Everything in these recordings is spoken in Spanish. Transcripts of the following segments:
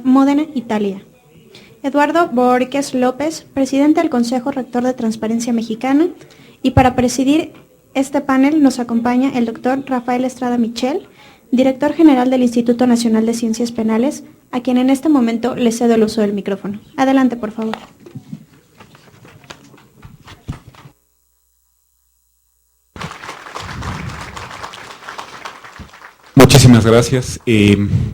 Módena, Italia. Eduardo Bohórquez López, presidente del Consejo Rector de Transparencia Mexicana, y para presidir este panel nos acompaña el doctor Rafael Estrada Michel, director general del Instituto Nacional de Ciencias Penales, a quien en este momento le cedo el uso del micrófono. Adelante, por favor. Muchísimas gracias.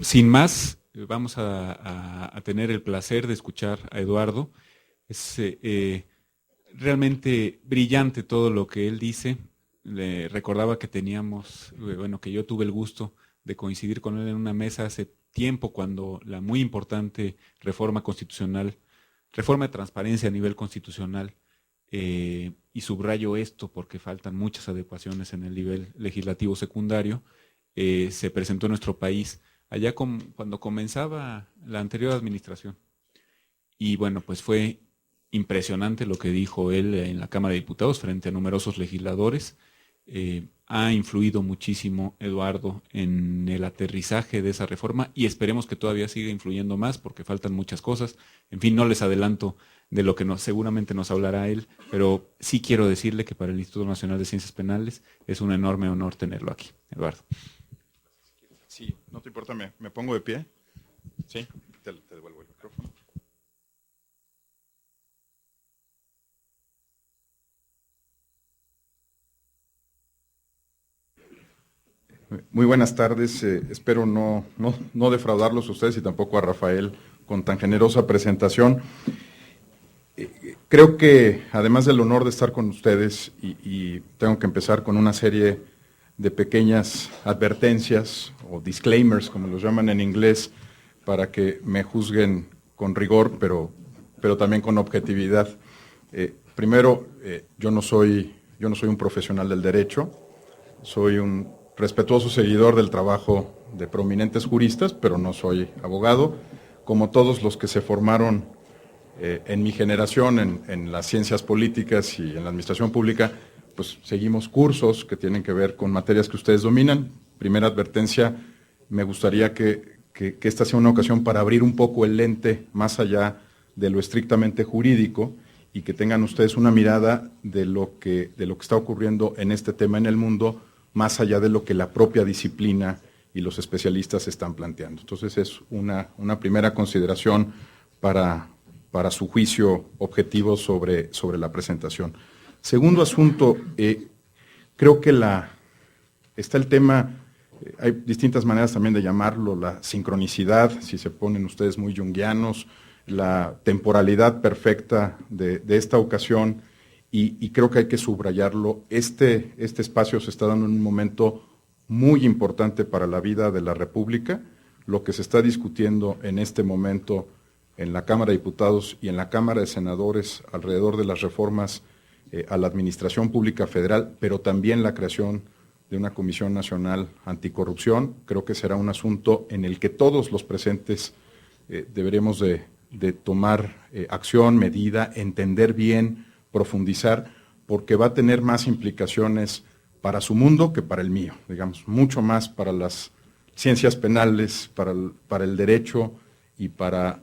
Sin más, vamos a tener el placer de escuchar a Eduardo. Es realmente brillante todo lo que él dice. Le recordaba que que yo tuve el gusto de coincidir con él en una mesa hace tiempo cuando la muy importante reforma de transparencia a nivel constitucional, y subrayo esto porque faltan muchas adecuaciones en el nivel legislativo secundario, se presentó en nuestro país allá cuando comenzaba la anterior administración. Y bueno, pues fue impresionante lo que dijo él en la Cámara de Diputados frente a numerosos legisladores. Ha influido muchísimo, Eduardo, en el aterrizaje de esa reforma y esperemos que todavía siga influyendo más porque faltan muchas cosas. En fin, no les adelanto de lo que seguramente nos hablará él, pero sí quiero decirle que para el Instituto Nacional de Ciencias Penales es un enorme honor tenerlo aquí. Eduardo. Sí, no te importa, me pongo de pie. Sí, te devuelvo el micrófono. Muy buenas tardes, espero no defraudarlos a ustedes y tampoco a Rafael con tan generosa presentación. Creo que además del honor de estar con ustedes y tengo que empezar con una serie de pequeñas advertencias o disclaimers, como los llaman en inglés, para que me juzguen con rigor, pero también con objetividad. Primero, yo no soy un profesional del derecho, soy un respetuoso seguidor del trabajo de prominentes juristas, pero no soy abogado. Como todos los que se formaron en mi generación en las ciencias políticas y en la administración pública, pues seguimos cursos que tienen que ver con materias que ustedes dominan. Primera advertencia, me gustaría que esta sea una ocasión para abrir un poco el lente más allá de lo estrictamente jurídico y que tengan ustedes una mirada de lo que está ocurriendo en este tema en el mundo, más allá de lo que la propia disciplina y los especialistas están planteando. Entonces es una primera consideración para su juicio objetivo sobre la presentación. Segundo asunto, creo que está el tema, hay distintas maneras también de llamarlo, la sincronicidad, si se ponen ustedes muy junguianos, la temporalidad perfecta de esta ocasión, y creo que hay que subrayarlo. Este espacio se está dando en un momento muy importante para la vida de la República. Lo que se está discutiendo en este momento en la Cámara de Diputados y en la Cámara de Senadores alrededor de las reformas a la Administración Pública Federal, pero también la creación de una Comisión Nacional Anticorrupción, creo que será un asunto en el que todos los presentes deberemos de tomar acción, medida, entender bien, profundizar, porque va a tener más implicaciones para su mundo que para el mío, digamos, mucho más para las ciencias penales, para el derecho y para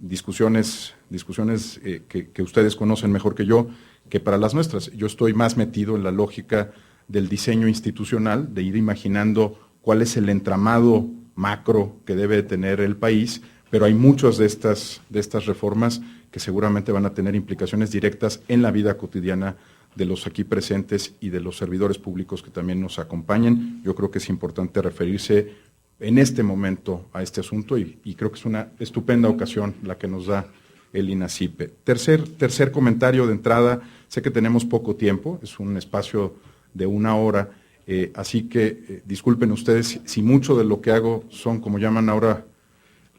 discusiones que ustedes conocen mejor que yo, que para las nuestras. Yo estoy más metido en la lógica del diseño institucional, de ir imaginando cuál es el entramado macro que debe tener el país, pero hay muchas de estas reformas que seguramente van a tener implicaciones directas en la vida cotidiana de los aquí presentes y de los servidores públicos que también nos acompañan. Yo creo que es importante referirse en este momento a este asunto y creo que es una estupenda ocasión la que nos da el INACIPE. Tercer comentario de entrada, sé que tenemos poco tiempo, es un espacio de 1 hora, así que disculpen ustedes si mucho de lo que hago son, como llaman ahora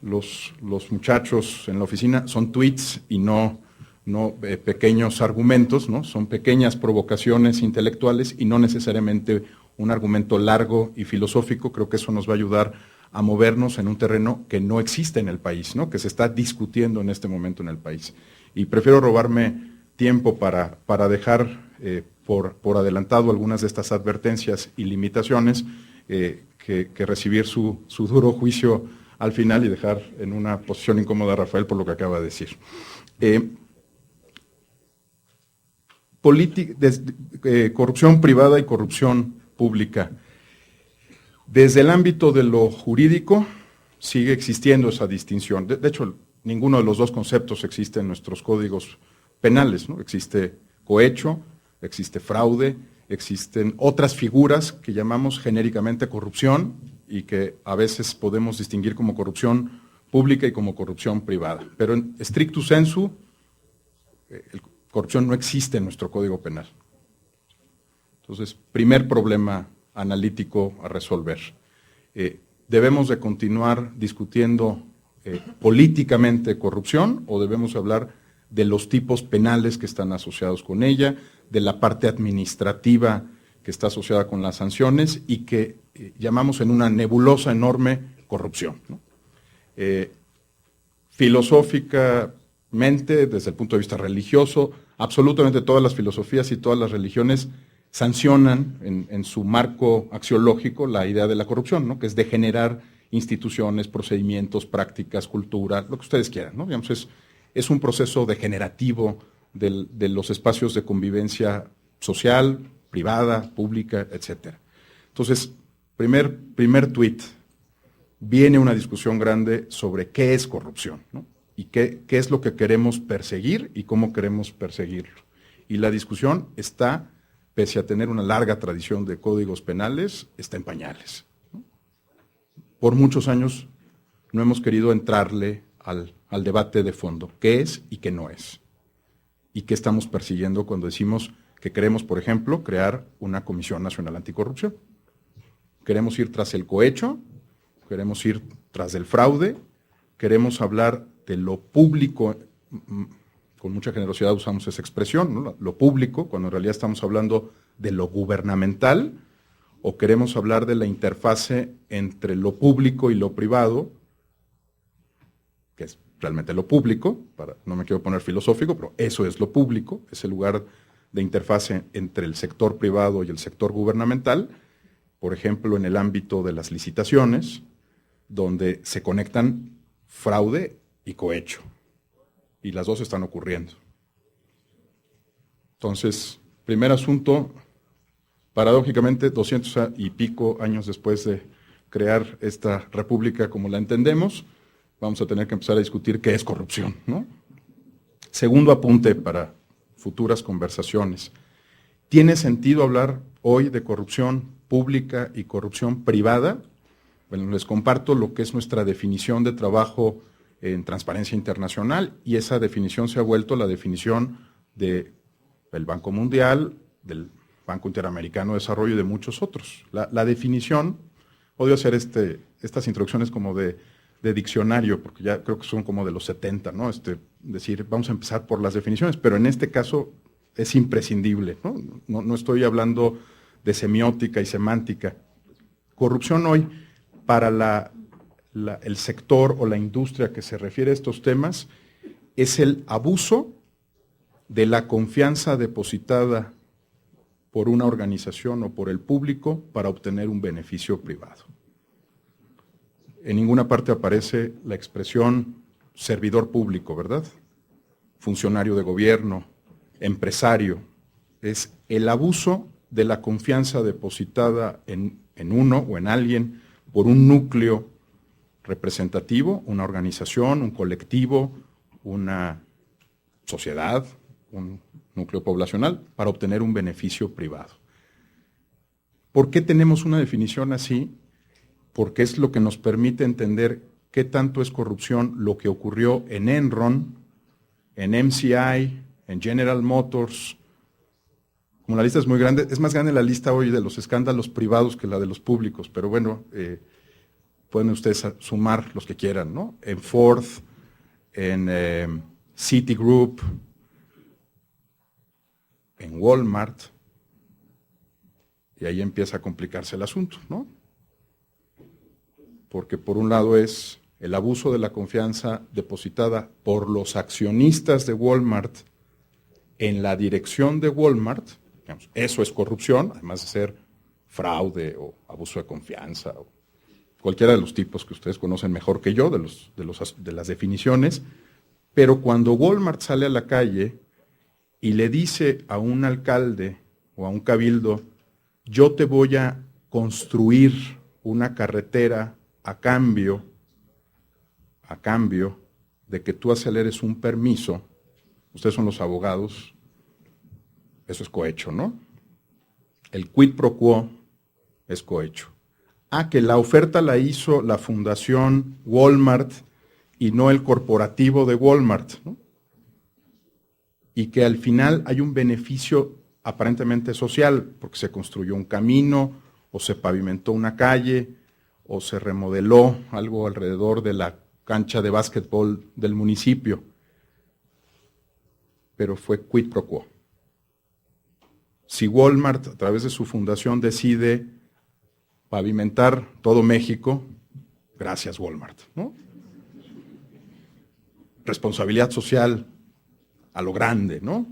los muchachos en la oficina, son tweets y no pequeños argumentos, ¿no? Son pequeñas provocaciones intelectuales y no necesariamente un argumento largo y filosófico. Creo que eso nos va a ayudar a movernos en un terreno que no existe en el país, ¿no? Que se está discutiendo en este momento en el país. Y prefiero robarme tiempo para dejar por adelantado algunas de estas advertencias y limitaciones que recibir su duro juicio al final y dejar en una posición incómoda a Rafael por lo que acaba de decir. Corrupción privada y corrupción pública. Desde el ámbito de lo jurídico sigue existiendo esa distinción. De hecho, ninguno de los dos conceptos existe en nuestros códigos penales, ¿no? Existe cohecho, existe fraude, existen otras figuras que llamamos genéricamente corrupción y que a veces podemos distinguir como corrupción pública y como corrupción privada. Pero en stricto sensu, corrupción no existe en nuestro Código Penal. Entonces, primer problema analítico a resolver. ¿Debemos de continuar discutiendo políticamente corrupción o debemos hablar de los tipos penales que están asociados con ella, de la parte administrativa que está asociada con las sanciones y que llamamos en una nebulosa enorme corrupción, ¿no? Filosóficamente, desde el punto de vista religioso, absolutamente todas las filosofías y todas las religiones sancionan en su marco axiológico la idea de la corrupción, ¿no? Que es degenerar instituciones, procedimientos, prácticas, cultura, lo que ustedes quieran, ¿no? Digamos, es un proceso degenerativo de los espacios de convivencia social, privada, pública, etc. Entonces, primer tuit, viene una discusión grande sobre qué es corrupción, ¿no? Y qué es lo que queremos perseguir y cómo queremos perseguirlo. Y la discusión está, pese a tener una larga tradición de códigos penales, está en pañales, ¿no? Por muchos años no hemos querido entrarle al debate de fondo, qué es y qué no es. Y qué estamos persiguiendo cuando decimos que queremos, por ejemplo, crear una Comisión Nacional Anticorrupción. Queremos ir tras el cohecho, queremos ir tras el fraude, queremos hablar de lo público, con mucha generosidad usamos esa expresión, ¿no? Lo público, cuando en realidad estamos hablando de lo gubernamental, o queremos hablar de la interfase entre lo público y lo privado, que es realmente lo público, no me quiero poner filosófico, pero eso es lo público, es el lugar de interfase entre el sector privado y el sector gubernamental, por ejemplo, en el ámbito de las licitaciones, donde se conectan fraude y cohecho, y las dos están ocurriendo. Entonces, primer asunto, paradójicamente, 200 y pico años después de crear esta república como la entendemos, vamos a tener que empezar a discutir qué es corrupción, ¿no? Segundo apunte para futuras conversaciones. ¿Tiene sentido hablar hoy de corrupción pública y corrupción privada? Bueno, les comparto lo que es nuestra definición de trabajo en Transparencia Internacional, y esa definición se ha vuelto la definición del Banco Mundial, del Banco Interamericano de Desarrollo y de muchos otros. La definición, odio hacer estas introducciones como de diccionario, porque ya creo que son como de los 70, ¿no? Decir, vamos a empezar por las definiciones, pero en este caso es imprescindible, ¿no? No estoy hablando de semiótica y semántica. Corrupción hoy, para el sector o la industria que se refiere a estos temas, es el abuso de la confianza depositada por una organización o por el público para obtener un beneficio privado. En ninguna parte aparece la expresión servidor público, ¿verdad? Funcionario de gobierno, empresario. Es el abuso de la confianza depositada en uno o en alguien por un núcleo representativo, una organización, un colectivo, una sociedad, un núcleo poblacional, para obtener un beneficio privado. ¿Por qué tenemos una definición así? Porque es lo que nos permite entender qué tanto es corrupción lo que ocurrió en Enron, en MCI, en General Motors. Como la lista es muy grande, es más grande la lista hoy de los escándalos privados que la de los públicos, pero bueno, pueden ustedes sumar los que quieran, ¿no? En Ford, en Citigroup, en Walmart, y ahí empieza a complicarse el asunto, ¿no? Porque por un lado es el abuso de la confianza depositada por los accionistas de Walmart en la dirección de Walmart, digamos, eso es corrupción, además de ser fraude o abuso de confianza o cualquiera de los tipos que ustedes conocen mejor que yo, de las definiciones, pero cuando Walmart sale a la calle y le dice a un alcalde o a un cabildo, yo te voy a construir una carretera a cambio de que tú aceleres un permiso, ustedes son los abogados, eso es cohecho, ¿no? El quid pro quo es cohecho. Que la oferta la hizo la fundación Walmart y no el corporativo de Walmart, ¿no? Y que al final hay un beneficio aparentemente social, porque se construyó un camino, o se pavimentó una calle, o se remodeló algo alrededor de la cancha de básquetbol del municipio. Pero fue quid pro quo. Si Walmart, a través de su fundación, decide pavimentar todo México, gracias Walmart, ¿no? Responsabilidad social a lo grande, ¿no?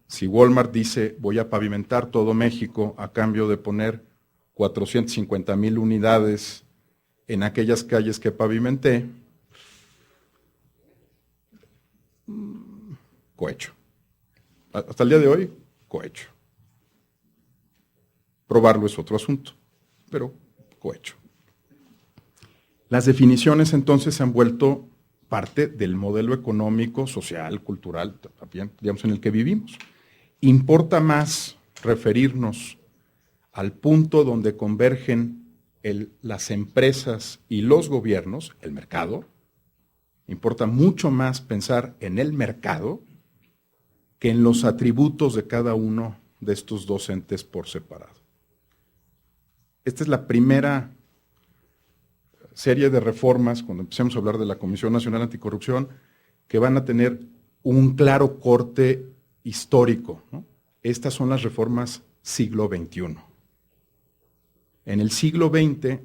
Si Walmart dice, voy a pavimentar todo México a cambio de poner 450,000 unidades en aquellas calles que pavimenté, cohecho. Hasta el día de hoy, cohecho. Probarlo es otro asunto, pero cohecho. Las definiciones entonces se han vuelto parte del modelo económico, social, cultural, también, digamos, en el que vivimos. Importa más referirnos al punto donde convergen las empresas y los gobiernos, el mercado. Importa mucho más pensar en el mercado que en los atributos de cada uno de estos dos entes por separado. Esta es la primera serie de reformas, cuando empecemos a hablar de la Comisión Nacional Anticorrupción, que van a tener un claro corte histórico, ¿no? Estas son las reformas siglo XXI. En el siglo XX,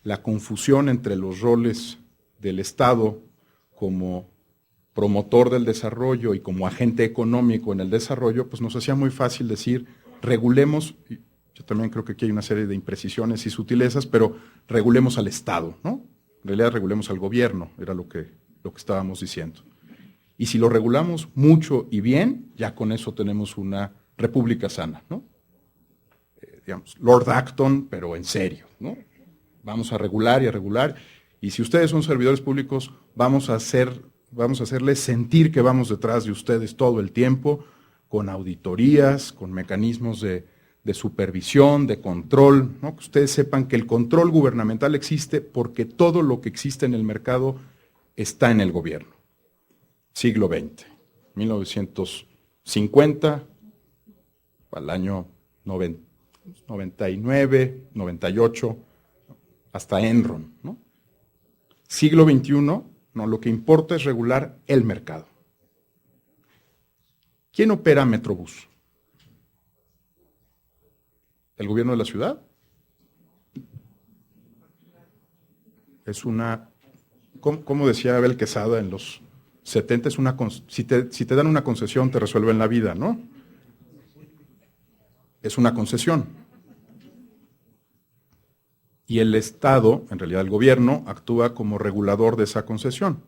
la confusión entre los roles del Estado como promotor del desarrollo y como agente económico en el desarrollo, pues nos hacía muy fácil decir, regulemos, y yo también creo que aquí hay una serie de imprecisiones y sutilezas, pero regulemos al Estado, ¿no? En realidad regulemos al gobierno, era lo que estábamos diciendo. Y si lo regulamos mucho y bien, ya con eso tenemos una república sana, ¿no? Digamos, Lord Acton, pero en serio, ¿no? Vamos a regular y a regular, y si ustedes son servidores públicos, vamos a hacerles sentir que vamos detrás de ustedes todo el tiempo, con auditorías, con mecanismos de supervisión, de control, ¿no? Que ustedes sepan que el control gubernamental existe porque todo lo que existe en el mercado está en el gobierno. Siglo XX, 1950, al año 99, 98, hasta Enron, ¿no? Siglo XXI, no, lo que importa es regular el mercado. ¿Quién opera Metrobús? ¿El gobierno de la ciudad? Es una, como decía Abel Quesada en los 70, si te dan una concesión te resuelven la vida, ¿no? Es una concesión. Y el Estado, en realidad el gobierno, actúa como regulador de esa concesión.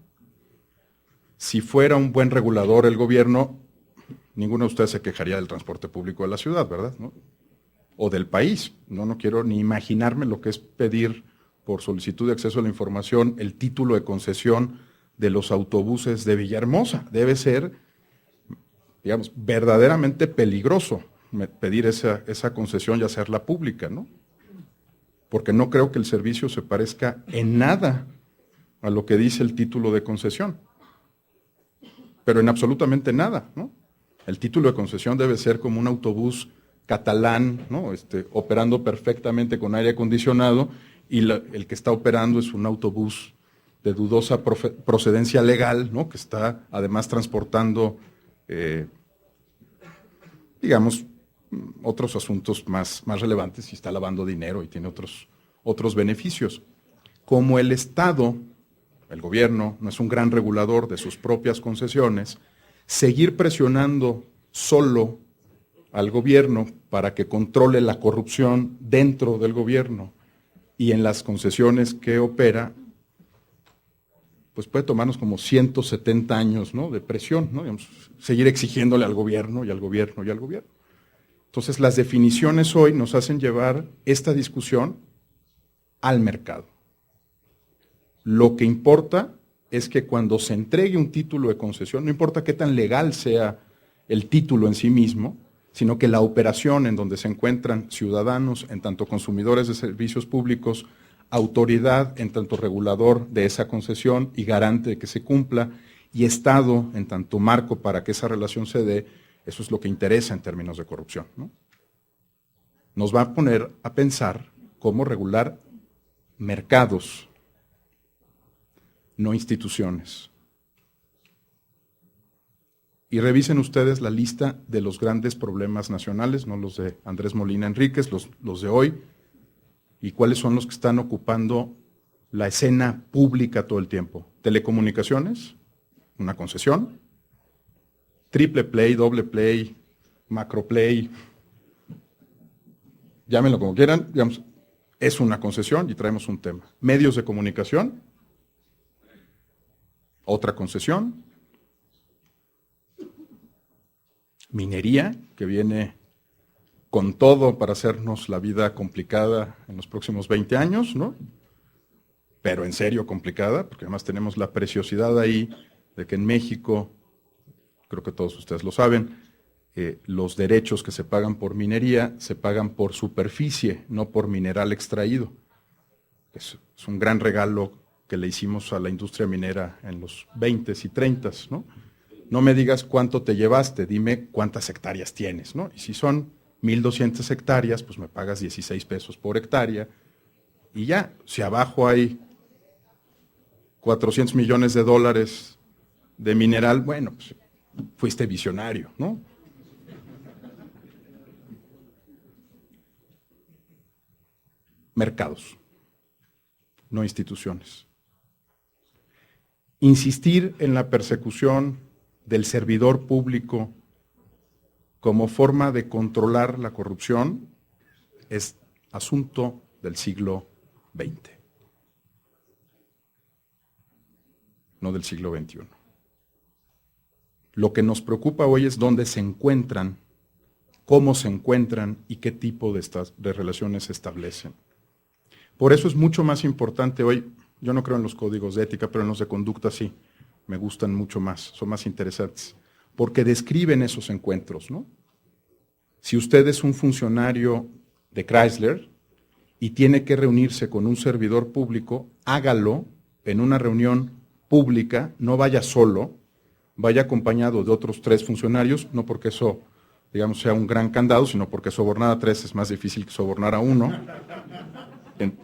Si fuera un buen regulador el gobierno, ninguno de ustedes se quejaría del transporte público de la ciudad, ¿verdad? ¿No? O del país. No quiero ni imaginarme lo que es pedir por solicitud de acceso a la información el título de concesión de los autobuses de Villahermosa. Debe ser, digamos, verdaderamente peligroso pedir esa concesión y hacerla pública, ¿no? Porque no creo que el servicio se parezca en nada a lo que dice el título de concesión. Pero en absolutamente nada, ¿no? El título de concesión debe ser como un autobús catalán, ¿no? Operando perfectamente con aire acondicionado, y el que está operando es un autobús de dudosa procedencia legal, ¿no? Que está además transportando, digamos, otros asuntos más relevantes, y está lavando dinero y tiene otros beneficios. Como el Estado, el gobierno, no es un gran regulador de sus propias concesiones, seguir presionando solo al gobierno para que controle la corrupción dentro del gobierno y en las concesiones que opera, pues puede tomarnos como 170 años, ¿no?, de presión, ¿no?, digamos, seguir exigiéndole al gobierno y al gobierno y al gobierno. Entonces, las definiciones hoy nos hacen llevar esta discusión al mercado. Lo que importa es que cuando se entregue un título de concesión, no importa qué tan legal sea el título en sí mismo, sino que la operación en donde se encuentran ciudadanos, en tanto consumidores de servicios públicos, autoridad en tanto regulador de esa concesión y garante de que se cumpla, y Estado en tanto marco para que esa relación se dé, eso es lo que interesa en términos de corrupción, ¿no? Nos va a poner a pensar cómo regular mercados, no instituciones. Y revisen ustedes la lista de los grandes problemas nacionales, no los de Andrés Molina Enríquez, los de hoy, y cuáles son los que están ocupando la escena pública todo el tiempo. Telecomunicaciones, una concesión, triple play, doble play, macro play, llámenlo como quieran, digamos, es una concesión y traemos un tema. Medios de comunicación, otra concesión. Minería, que viene con todo para hacernos la vida complicada en los próximos 20 años, ¿no? Pero en serio complicada, porque además tenemos la preciosidad ahí de que en México, creo que todos ustedes lo saben, los derechos que se pagan por minería se pagan por superficie, no por mineral extraído. Es un gran regalo que le hicimos a la industria minera en los 20s y 30s, ¿no? No me digas cuánto te llevaste, dime cuántas hectáreas tienes, ¿no? Y si son 1,200 hectáreas, pues me pagas 16 pesos por hectárea, y ya, si abajo hay 400 millones de dólares de mineral, bueno, pues fuiste visionario, ¿no? Mercados, no instituciones. Insistir en la persecución del servidor público como forma de controlar la corrupción es asunto del siglo XX, no del siglo XXI. Lo que nos preocupa hoy es dónde se encuentran, cómo se encuentran y qué tipo de relaciones se establecen. Por eso es mucho más importante hoy, yo no creo en los códigos de ética, pero en los de conducta sí, me gustan mucho más, son más interesantes, porque describen esos encuentros, ¿no? Si usted es un funcionario de Chrysler y tiene que reunirse con un servidor público, hágalo en una reunión pública, no vaya solo, vaya acompañado de otros 3 funcionarios, no porque eso, digamos, sea un gran candado, sino porque sobornar a 3 es más difícil que sobornar a 1.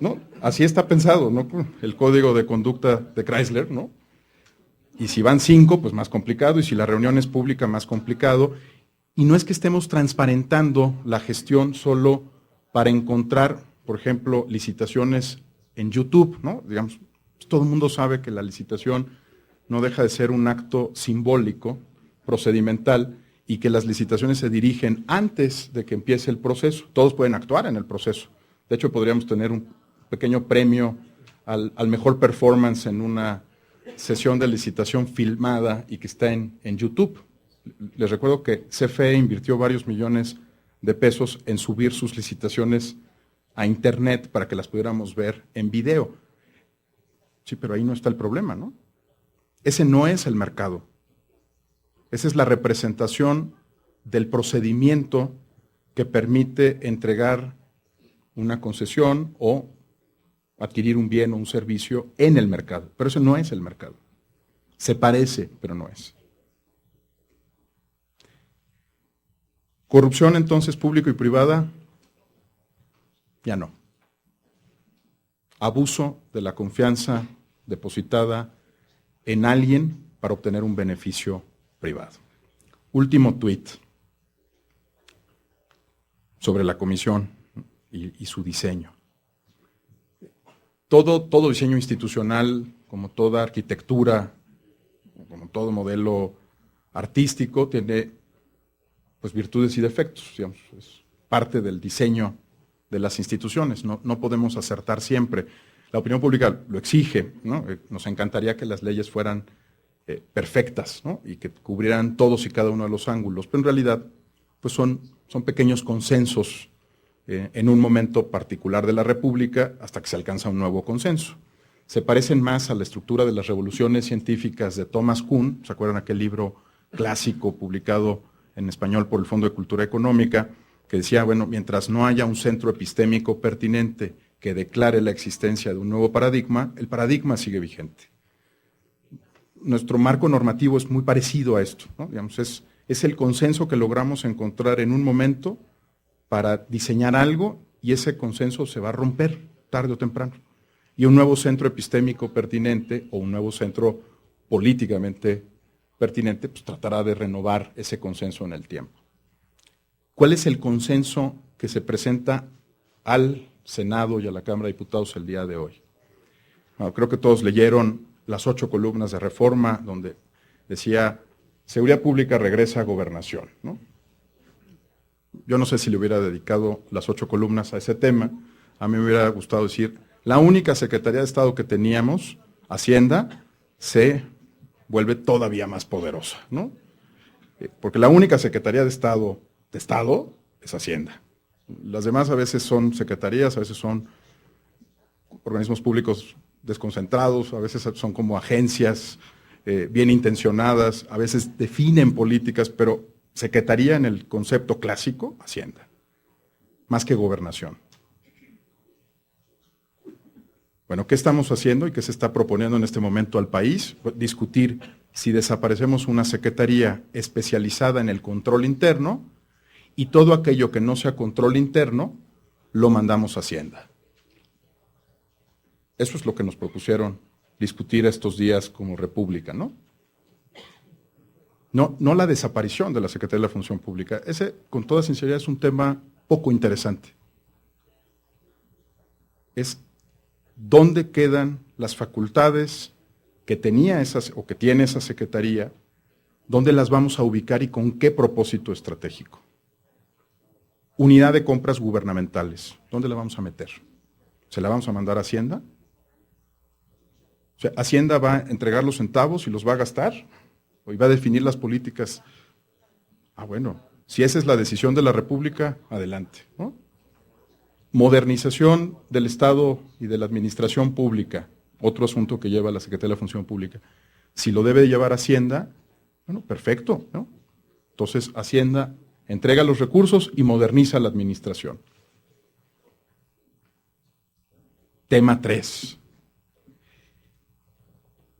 ¿No? Así está pensado, ¿no?, el código de conducta de Chrysler, ¿no? Y si van 5, pues más complicado, y si la reunión es pública, más complicado. Y no es que estemos transparentando la gestión solo para encontrar, por ejemplo, licitaciones en YouTube, ¿no? Digamos, todo el mundo sabe que la licitación no deja de ser un acto simbólico, procedimental, y que las licitaciones se dirigen antes de que empiece el proceso. Todos pueden actuar en el proceso. De hecho, podríamos tener un pequeño premio al mejor performance en una sesión de licitación filmada y que está en YouTube. Les recuerdo que CFE invirtió varios millones de pesos en subir sus licitaciones a Internet para que las pudiéramos ver en video. Sí, pero ahí no está el problema, ¿no? Ese no es el mercado. Esa es la representación del procedimiento que permite entregar una concesión o adquirir un bien o un servicio en el mercado. Pero eso no es el mercado. Se parece, pero no es. Corrupción, entonces, público y privada, ya no. Abuso de la confianza depositada en alguien para obtener un beneficio privado. Último tuit sobre la comisión y su diseño. Todo diseño institucional, como toda arquitectura, como todo modelo artístico, tiene pues virtudes y defectos, digamos, es parte del diseño de las instituciones. No podemos acertar siempre. La opinión pública lo exige, ¿no? Nos encantaría que las leyes fueran perfectas, ¿no? Y que cubrieran todos y cada uno de los ángulos, pero en realidad pues son pequeños consensos en un momento particular de la República hasta que se alcanza un nuevo consenso. Se parecen más a la estructura de las revoluciones científicas de Thomas Kuhn, ¿se acuerdan aquel libro clásico publicado en español por el Fondo de Cultura Económica, que decía, bueno, mientras no haya un centro epistémico pertinente que declare la existencia de un nuevo paradigma, el paradigma sigue vigente. Nuestro marco normativo es muy parecido a esto, ¿no? Digamos, es el consenso que logramos encontrar en un momento para diseñar algo y ese consenso se va a romper tarde o temprano. Y un nuevo centro epistémico pertinente o un nuevo centro políticamente pertinente pues tratará de renovar ese consenso en el tiempo. ¿Cuál es el consenso que se presenta al Senado y a la Cámara de Diputados el día de hoy? Bueno, creo que todos leyeron las 8 columnas de Reforma, donde decía, seguridad pública regresa a gobernación, ¿no? Yo no sé si le hubiera dedicado las 8 columnas a ese tema. A mí me hubiera gustado decir, la única Secretaría de Estado que teníamos, Hacienda, se vuelve todavía más poderosa, ¿no? Porque la única Secretaría de Estado es Hacienda. Las demás a veces son secretarías, a veces son organismos públicos desconcentrados, a veces son como agencias bien intencionadas, a veces definen políticas, pero secretaría en el concepto clásico, Hacienda, más que gobernación. Bueno, ¿qué estamos haciendo y qué se está proponiendo en este momento al país? Pues discutir si desaparecemos una secretaría especializada en el control interno y todo aquello que no sea control interno lo mandamos a Hacienda. Eso es lo que nos propusieron discutir estos días como República, ¿no? No la desaparición de la Secretaría de la Función Pública. Ese, con toda sinceridad, es un tema poco interesante. Es dónde quedan las facultades que tenía o que tiene esa Secretaría, dónde las vamos a ubicar y con qué propósito estratégico. Unidad de compras gubernamentales, ¿dónde la vamos a meter? ¿Se la vamos a mandar a Hacienda? O sea, ¿Hacienda va a entregar los centavos y los va a gastar? ¿O va a definir las políticas? Bueno, si esa es la decisión de la República, adelante, ¿no? Modernización del Estado y de la administración pública, otro asunto que lleva la Secretaría de la Función Pública. Si lo debe llevar Hacienda, bueno, perfecto, ¿no? Entonces, Hacienda entrega los recursos y moderniza la administración. Tema 3.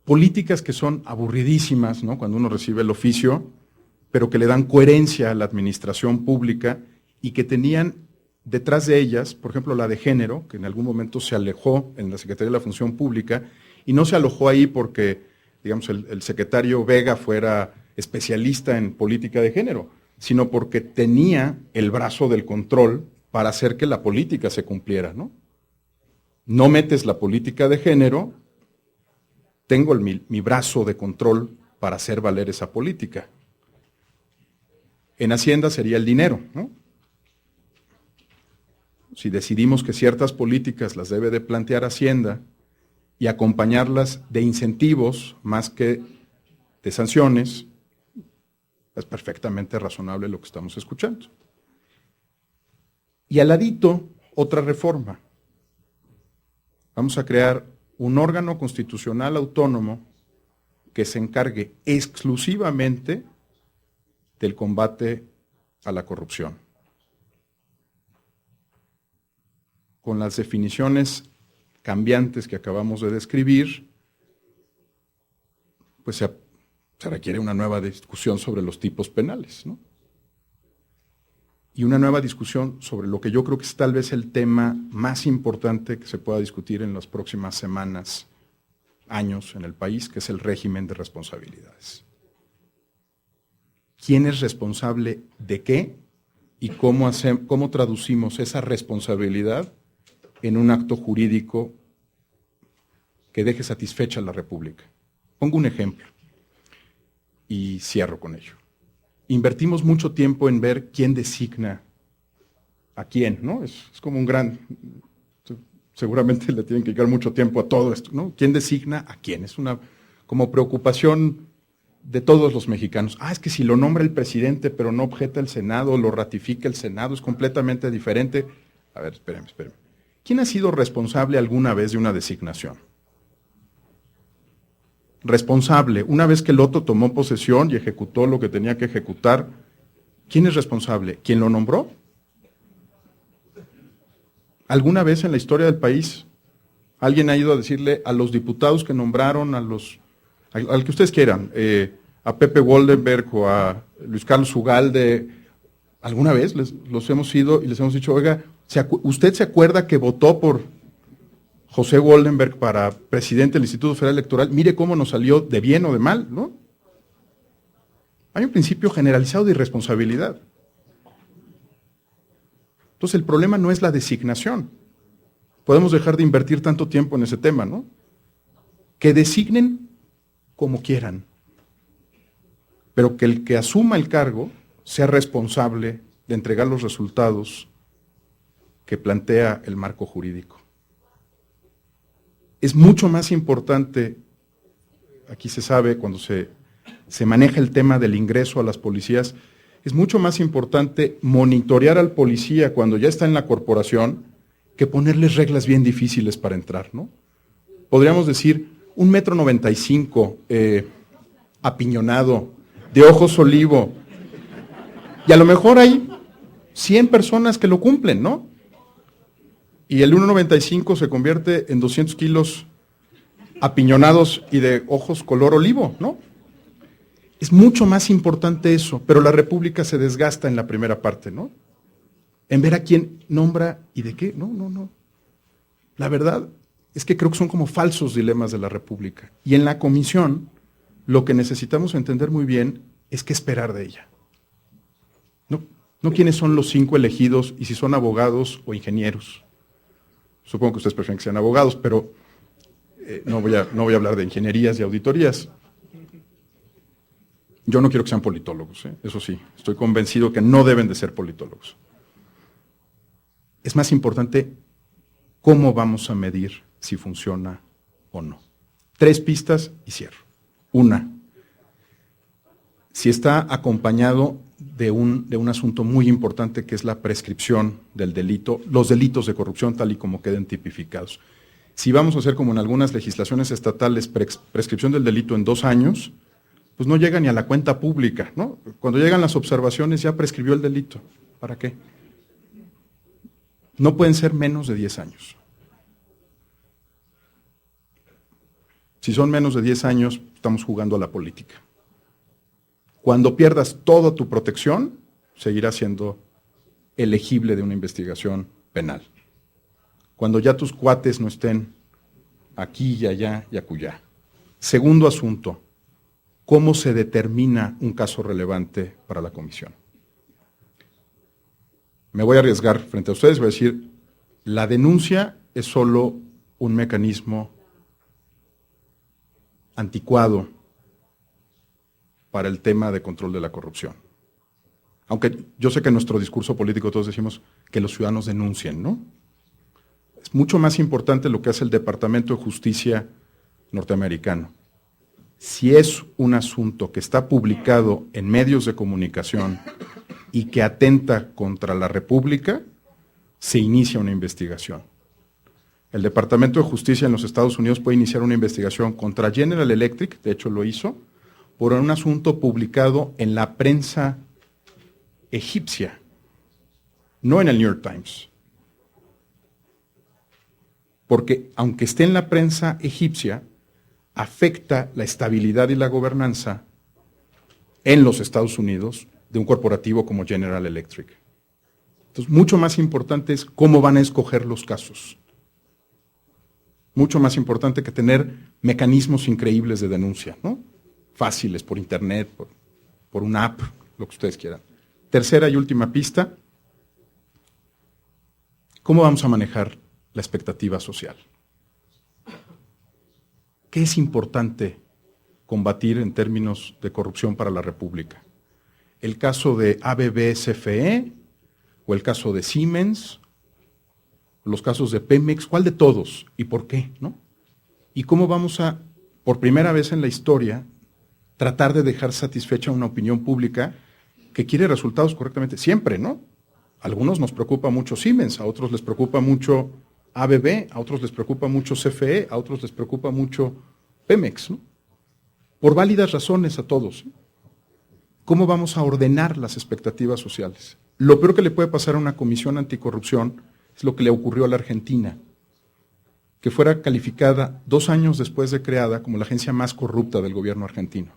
Políticas que son aburridísimas, ¿no? Cuando uno recibe el oficio, pero que le dan coherencia a la administración pública y que tenían detrás de ellas, por ejemplo, la de género, que en algún momento se alejó en la Secretaría de la Función Pública, y no se alojó ahí porque, digamos, el secretario Vega fuera especialista en política de género, sino porque tenía el brazo del control para hacer que la política se cumpliera, ¿no? No metes la política de género, tengo mi brazo de control para hacer valer esa política. En Hacienda sería el dinero, ¿no? Si decidimos que ciertas políticas las debe de plantear Hacienda y acompañarlas de incentivos más que de sanciones, es perfectamente razonable lo que estamos escuchando. Y al ladito, otra reforma. Vamos a crear un órgano constitucional autónomo que se encargue exclusivamente del combate a la corrupción. Con las definiciones cambiantes que acabamos de describir, pues se requiere una nueva discusión sobre los tipos penales, ¿no? Y una nueva discusión sobre lo que yo creo que es tal vez el tema más importante que se pueda discutir en las próximas semanas, años en el país, que es el régimen de responsabilidades. ¿Quién es responsable de qué y cómo traducimos esa responsabilidad en un acto jurídico que deje satisfecha a la República? Pongo un ejemplo y cierro con ello. Invertimos mucho tiempo en ver quién designa ¿A quién? ¿No? Es como un gran... Seguramente le tienen que dedicar mucho tiempo a todo esto, ¿no? ¿Quién designa a quién? Es una como preocupación de todos los mexicanos. Es que si lo nombra el presidente, pero no objeta el Senado, lo ratifica el Senado, es completamente diferente. A ver, espérenme. ¿Quién ha sido responsable alguna vez de una designación? Responsable. Una vez que el otro tomó posesión y ejecutó lo que tenía que ejecutar, ¿quién es responsable? ¿Quién lo nombró? ¿Alguna vez en la historia del país alguien ha ido a decirle a los diputados que nombraron, al que ustedes quieran, a Pepe Woldenberg o a Luis Carlos Ugalde, alguna vez los hemos ido y les hemos dicho, oiga, ¿usted se acuerda que votó por José Woldenberg para presidente del Instituto Federal Electoral? Mire cómo nos salió de bien o de mal, ¿no? Hay un principio generalizado de irresponsabilidad. Entonces el problema no es la designación. Podemos dejar de invertir tanto tiempo en ese tema, ¿no? Que designen como quieran, pero que el que asuma el cargo sea responsable de entregar los resultados que plantea el marco jurídico. Es mucho más importante, aquí se sabe cuando se maneja el tema del ingreso a las policías, es mucho más importante monitorear al policía cuando ya está en la corporación que ponerles reglas bien difíciles para entrar, ¿no? Podríamos decir, 1,95 m, apiñonado, de ojos olivo, y a lo mejor hay 100 personas que lo cumplen, ¿no? Y el 1,95 se convierte en 200 kilos apiñonados y de ojos color olivo, ¿no? Es mucho más importante eso, pero la República se desgasta en la primera parte, ¿no? En ver a quién nombra y de qué. No. La verdad es que creo que son como falsos dilemas de la República. Y en la comisión, lo que necesitamos entender muy bien es qué esperar de ella. No quiénes son los 5 elegidos y si son abogados o ingenieros. Supongo que ustedes prefieren que sean abogados, pero no voy a hablar de ingenierías y auditorías. Yo no quiero que sean politólogos, eso sí, estoy convencido que no deben de ser politólogos. Es más importante cómo vamos a medir si funciona o no. 3 pistas y cierro. 1, si está acompañado de un asunto muy importante que es la prescripción del delito, los delitos de corrupción tal y como queden tipificados. Si vamos a hacer como en algunas legislaciones estatales prescripción del delito en 2 años, pues no llega ni a la cuenta pública, ¿no? Cuando llegan las observaciones ya prescribió el delito. ¿Para qué? No pueden ser menos de 10 años. Si son menos de 10 años, estamos jugando a la política. Cuando pierdas toda tu protección, seguirás siendo elegible de una investigación penal. Cuando ya tus cuates no estén aquí y allá y acullá. Segundo asunto, ¿cómo se determina un caso relevante para la comisión? Me voy a arriesgar frente a ustedes, voy a decir, la denuncia es solo un mecanismo anticuado para el tema de control de la corrupción. Aunque yo sé que en nuestro discurso político todos decimos que los ciudadanos denuncien, ¿no? Es mucho más importante lo que hace el Departamento de Justicia norteamericano. Si es un asunto que está publicado en medios de comunicación y que atenta contra la República, se inicia una investigación. El Departamento de Justicia en los Estados Unidos puede iniciar una investigación contra General Electric, de hecho lo hizo, por un asunto publicado en la prensa egipcia, no en el New York Times. Porque aunque esté en la prensa egipcia, afecta la estabilidad y la gobernanza en los Estados Unidos de un corporativo como General Electric. Entonces, mucho más importante es cómo van a escoger los casos. Mucho más importante que tener mecanismos increíbles de denuncia, ¿no? Fáciles, por internet, por una app, lo que ustedes quieran. Tercera y última pista, ¿cómo vamos a manejar la expectativa social? ¿Qué es importante combatir en términos de corrupción para la República? ¿El caso de ABB-CFE ¿O el caso de Siemens? ¿Los casos de Pemex? ¿Cuál de todos? ¿Y por qué? ¿No? ¿Y cómo vamos a, por primera vez en la historia, tratar de dejar satisfecha una opinión pública que quiere resultados correctamente? Siempre, ¿no? A algunos nos preocupa mucho Siemens, a otros les preocupa mucho ABB, a otros les preocupa mucho CFE, a otros les preocupa mucho Pemex, ¿no? Por válidas razones a todos. ¿Cómo vamos a ordenar las expectativas sociales? Lo peor que le puede pasar a una comisión anticorrupción es lo que le ocurrió a la Argentina, que fuera calificada 2 años después de creada como la agencia más corrupta del gobierno argentino.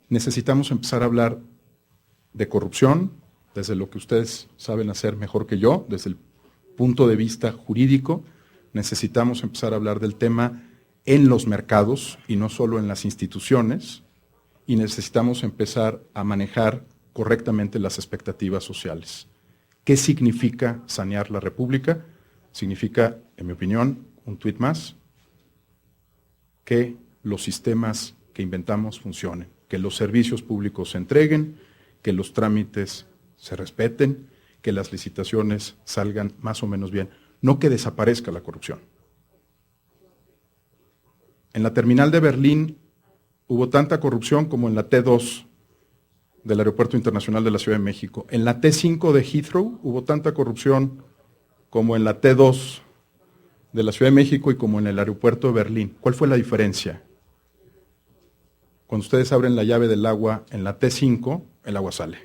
Necesitamos empezar a hablar de corrupción desde lo que ustedes saben hacer mejor que yo, desde el punto de vista jurídico. Necesitamos empezar a hablar del tema en los mercados y no solo en las instituciones, y necesitamos empezar a manejar correctamente las expectativas sociales. ¿Qué significa sanear la República? Significa, en mi opinión, un tuit más, que los sistemas que inventamos funcionen, que los servicios públicos se entreguen, que los trámites se respeten, que las licitaciones salgan más o menos bien, no que desaparezca la corrupción. En la terminal de Berlín hubo tanta corrupción como en la T2 del Aeropuerto Internacional de la Ciudad de México. En la T5 de Heathrow hubo tanta corrupción como en la T2 de la Ciudad de México y como en el aeropuerto de Berlín. ¿Cuál fue la diferencia? Cuando ustedes abren la llave del agua en la T5, el agua sale.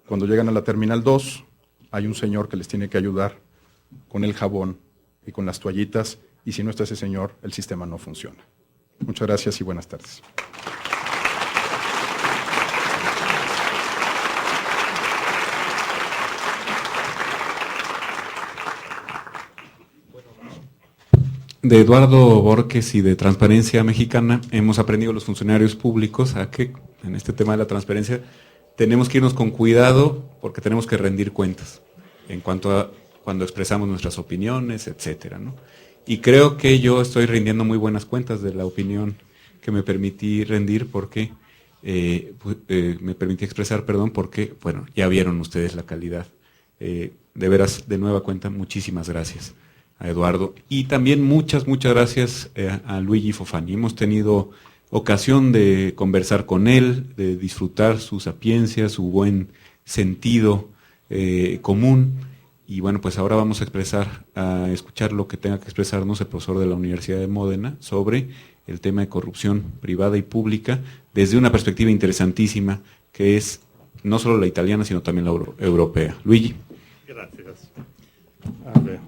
Cuando llegan a la terminal 2, hay un señor que les tiene que ayudar con el jabón y con las toallitas, y si no está ese señor, el sistema no funciona. Muchas gracias y buenas tardes. De Eduardo Borges y de Transparencia Mexicana hemos aprendido los funcionarios públicos a que en este tema de la transparencia tenemos que irnos con cuidado porque tenemos que rendir cuentas en cuanto a cuando expresamos nuestras opiniones, etcétera, ¿no? Y creo que yo estoy rindiendo muy buenas cuentas de la opinión que me permití rendir porque me permití expresar, porque, bueno, ya vieron ustedes la calidad. De veras, de nueva cuenta, muchísimas gracias a Eduardo. Y también muchas gracias a Luigi Fofani. Hemos tenido ocasión de conversar con él, de disfrutar su sapiencia, su buen sentido común. Y bueno, pues ahora vamos a escuchar lo que tenga que expresarnos el profesor de la Universidad de Módena sobre el tema de corrupción privada y pública desde una perspectiva interesantísima que es no solo la italiana, sino también la europea. Luigi. Gracias. A ver.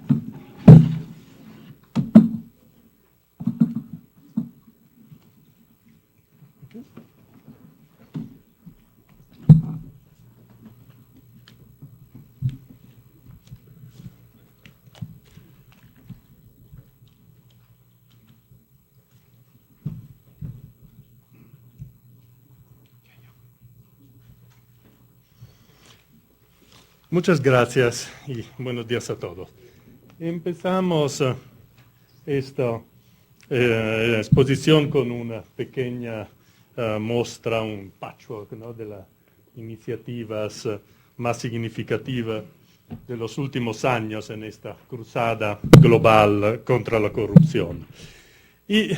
Muchas gracias y buenos días a todos. Empezamos esta exposición con una pequeña muestra, un patchwork, ¿no?, de las iniciativas más significativas de los últimos años en esta cruzada global contra la corrupción. Y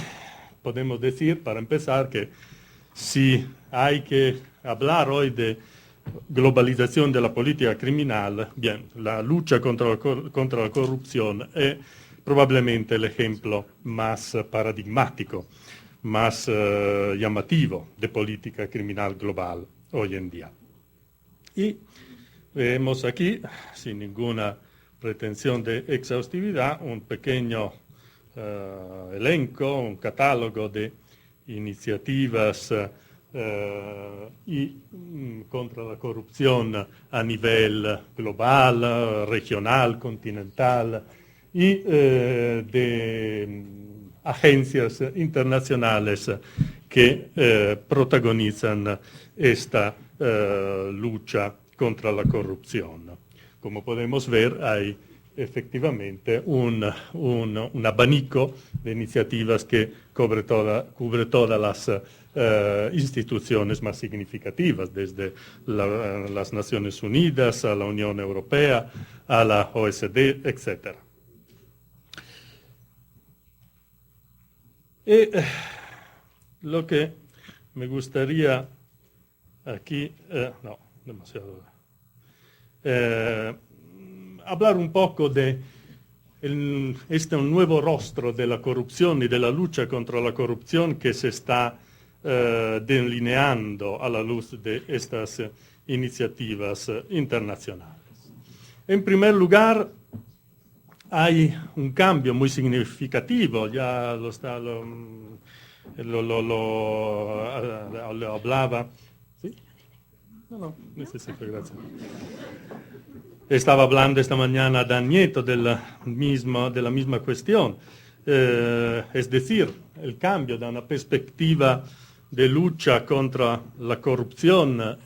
podemos decir, para empezar, que si hay que hablar hoy de globalización de la política criminal, bien, la lucha contra la corrupción es probablemente el ejemplo más paradigmático, más llamativo de política criminal global hoy en día. Y vemos aquí, sin ninguna pretensión de exhaustividad, un pequeño elenco, un catálogo de iniciativas contra la corrupción a nivel global, regional, continental y de agencias internacionales que protagonizan esta lucha contra la corrupción. Como podemos ver, hay efectivamente un abanico de iniciativas que cubre todas las instituciones más significativas, desde las Naciones Unidas a la Unión Europea, a la OSD, etc. Y lo que me gustaría aquí, no, demasiado, hablar un poco de este nuevo rostro de la corrupción y de la lucha contra la corrupción que se está delineando a la luz de estas iniciativas internacionales. En primer lugar, hay un cambio muy significativo, ya lo hablaba. ¿Sí? No, necesito, gracias. Estaba hablando esta mañana Dan Nieto de la misma cuestión. Es decir, el cambio de una perspectiva de lucha contra la corrupción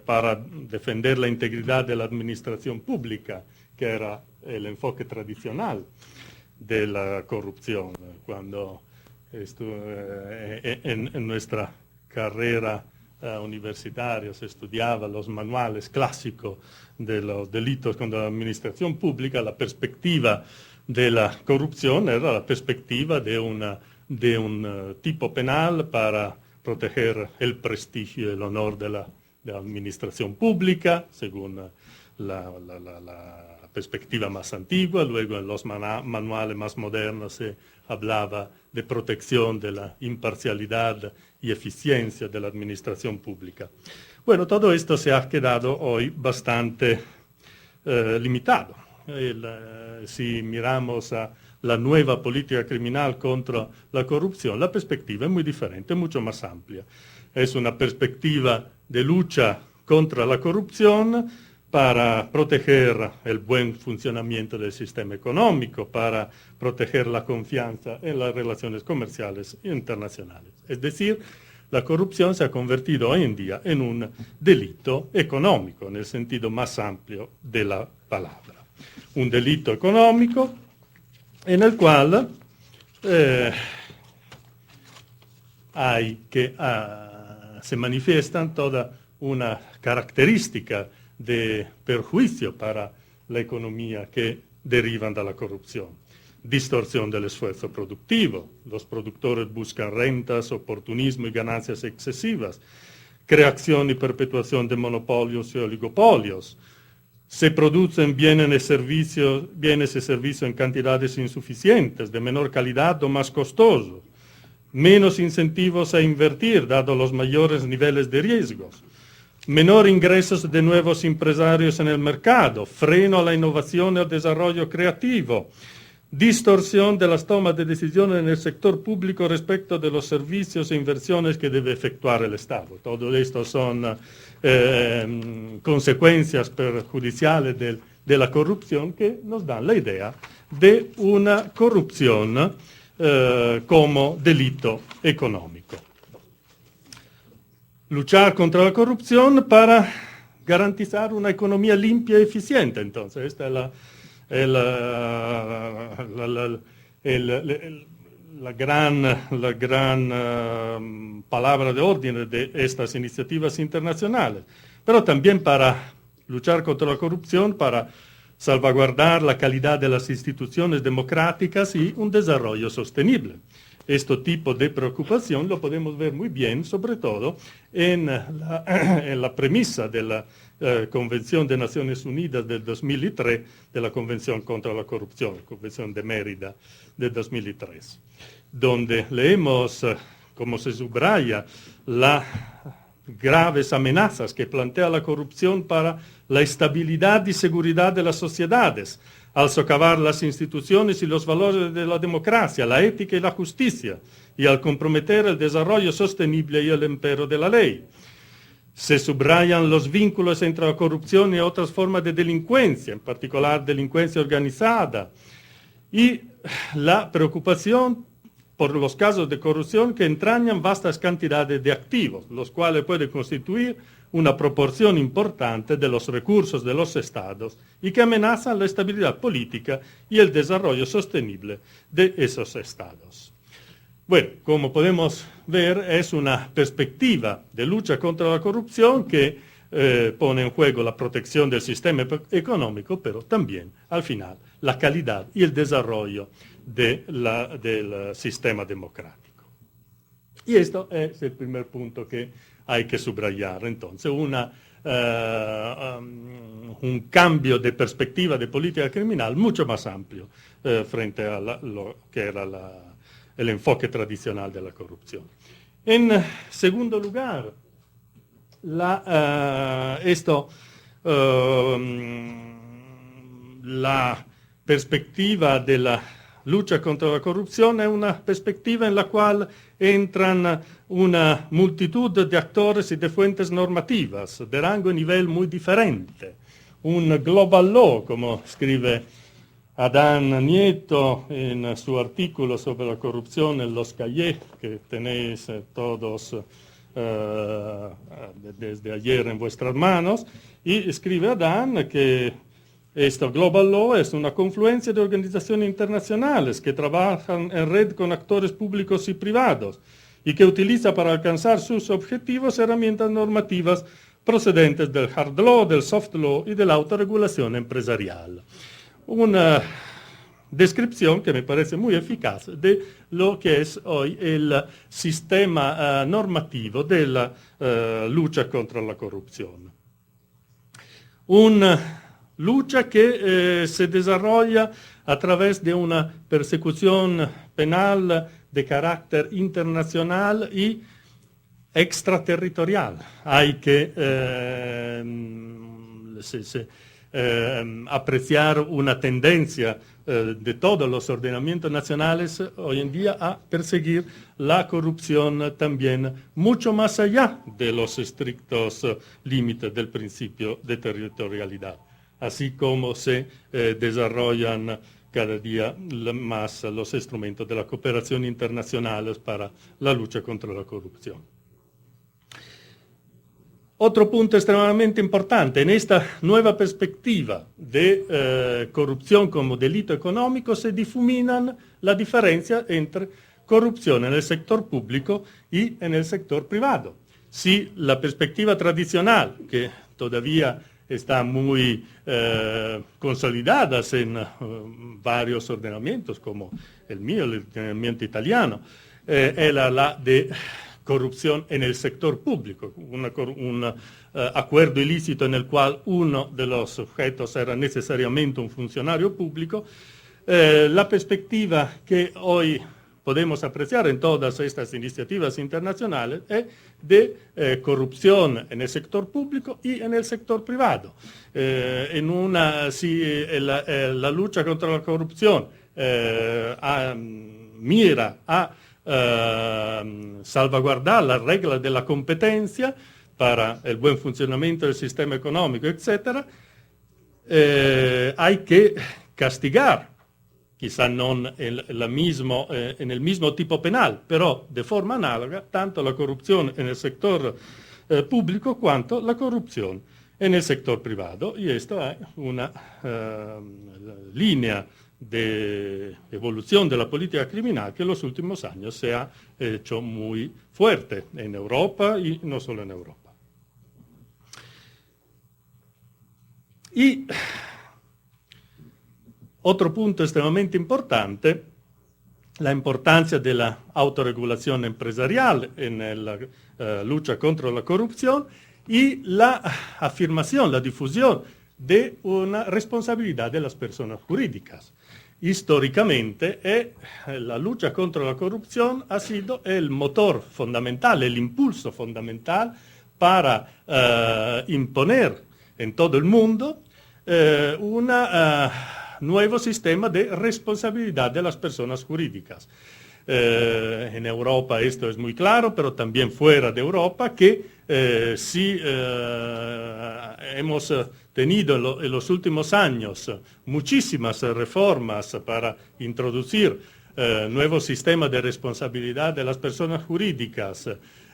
para defender la integridad de la administración pública, que era el enfoque tradicional de la corrupción. Cuando en nuestra carrera universitaria se estudiaba los manuales clásicos de los delitos contra la administración pública, la perspectiva de la corrupción era la perspectiva de un tipo penal para proteger el prestigio y el honor de la administración pública, según la perspectiva más antigua. Luego en los manuales más modernos se hablaba de protección de la imparcialidad y eficiencia de la administración pública. Bueno, todo esto se ha quedado hoy bastante limitado. Si miramos a la nueva política criminal contra la corrupción, la perspectiva es muy diferente, mucho más amplia. Es una perspectiva de lucha contra la corrupción para proteger el buen funcionamiento del sistema económico, para proteger la confianza en las relaciones comerciales internacionales. Es decir, la corrupción se ha convertido hoy en día en un delito económico, en el sentido más amplio de la palabra. Un delito económico en el cual se manifiestan toda una característica de perjuicio para la economía que derivan de la corrupción. Distorsión del esfuerzo productivo. Los productores buscan rentas, oportunismo y ganancias excesivas. Creación y perpetuación de monopolios y oligopolios. Se producen bienes y servicios en cantidades insuficientes, de menor calidad o más costosos. Menos incentivos a invertir, dado los mayores niveles de riesgos. Menor ingresos de nuevos empresarios en el mercado, freno a la innovación y al desarrollo creativo, distorsión de las tomas de decisiones en el sector público respecto de los servicios e inversiones que debe efectuar el Estado. Todo esto son consecuencias perjudiciales de la corrupción que nos dan la idea de una corrupción como delito económico. Luchar contra la corrupción para garantizar una economía limpia y eficiente. Entonces, esta es la gran palabra de orden de estas iniciativas internacionales. Pero también para luchar contra la corrupción, para salvaguardar la calidad de las instituciones democráticas y un desarrollo sostenible. Este tipo de preocupación lo podemos ver muy bien, sobre todo en la premisa de la Convención de Naciones Unidas del 2003, de la Convención contra la Corrupción, Convención de Mérida de 2003, donde leemos, como se subraya, las graves amenazas que plantea la corrupción para la estabilidad y seguridad de las sociedades, al socavar las instituciones y los valores de la democracia, la ética y la justicia, y al comprometer el desarrollo sostenible y el imperio de la ley. Se subrayan los vínculos entre la corrupción y otras formas de delincuencia, en particular delincuencia organizada, y la preocupación por los casos de corrupción que entrañan vastas cantidades de activos, los cuales pueden constituir una proporción importante de los recursos de los estados y que amenazan la estabilidad política y el desarrollo sostenible de esos estados. Bueno, como podemos ver, es una perspectiva de lucha contra la corrupción que pone en juego la protección del sistema económico, pero también, al final, la calidad y el desarrollo del sistema democrático. Y esto es el primer punto que hay que subrayar. Entonces, un cambio de perspectiva de política criminal mucho más amplio frente a lo que era el enfoque tradicional de la corrupción. En segundo lugar, la perspectiva de la lucha contra la corrupción es una perspectiva en la cual entran una multitud de actores y de fuentes normativas de rango y nivel muy diferente. Un global law, como escribe Adán Nieto en su artículo sobre la corrupción en los cahiers, que tenéis todos desde ayer en vuestras manos, y escribe Adán que esta Global Law es una confluencia de organizaciones internacionales que trabajan en red con actores públicos y privados y que utiliza para alcanzar sus objetivos herramientas normativas procedentes del hard law, del soft law y de la autorregulación empresarial. Una descripción que me parece muy eficaz de lo que es hoy el sistema normativo de la lucha contra la corrupción. Una lucha que se desarrolla a través de una persecución penal de carácter internacional y extraterritorial. Hay que apreciar una tendencia de todos los ordenamientos nacionales hoy en día a perseguir la corrupción también mucho más allá de los estrictos límites del principio de territorialidad, así como se desarrollan cada día más los instrumentos de la cooperación internacional para la lucha contra la corrupción. Otro punto extremadamente importante, en esta nueva perspectiva de corrupción como delito económico se difuminan la diferencia entre corrupción en el sector público y en el sector privado. Si la perspectiva tradicional, que todavía está muy consolidadas en varios ordenamientos, como el mío, el ordenamiento italiano, era la de corrupción en el sector público, un acuerdo ilícito en el cual uno de los sujetos era necesariamente un funcionario público. La perspectiva que hoy podemos apreciar en todas estas iniciativas internacionales es de corrupción en el sector público y en el sector privado. La lucha contra la corrupción mira a salvaguardar las reglas de la competencia para el buen funcionamiento del sistema económico, etc., hay que castigar, quizá no en el mismo tipo penal, pero de forma análoga, tanto la corrupción en el sector público quanto la corrupción en el sector privado, y esta es una línea de evolución de la política criminal que en los últimos años se ha hecho muy fuerte en Europa y no solo en Europa. Y otro punto extremadamente importante, la importancia de la autorregulación empresarial en la lucha contra la corrupción y la afirmación, la difusión de una responsabilidad de las personas jurídicas. Históricamente la lucha contra la corrupción ha sido el motor fundamental, el impulso fundamental para imponer en todo el mundo un nuevo sistema de responsabilidad de las personas jurídicas. En Europa esto es muy claro, pero también fuera de Europa, que sí hemos tenido en los últimos años muchísimas reformas para introducir nuevos sistemas de responsabilidad de las personas jurídicas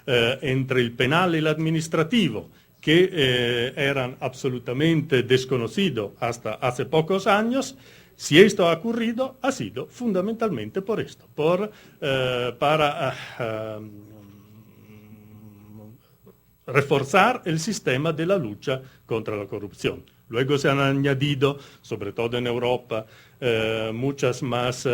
entre el penal y el administrativo, que eran absolutamente desconocidos hasta hace pocos años. Si esto ha ocurrido, ha sido fundamentalmente por esto, para reforzar el sistema de la lucha contra la corrupción. Luego se han añadido, sobre todo en Europa, muchas más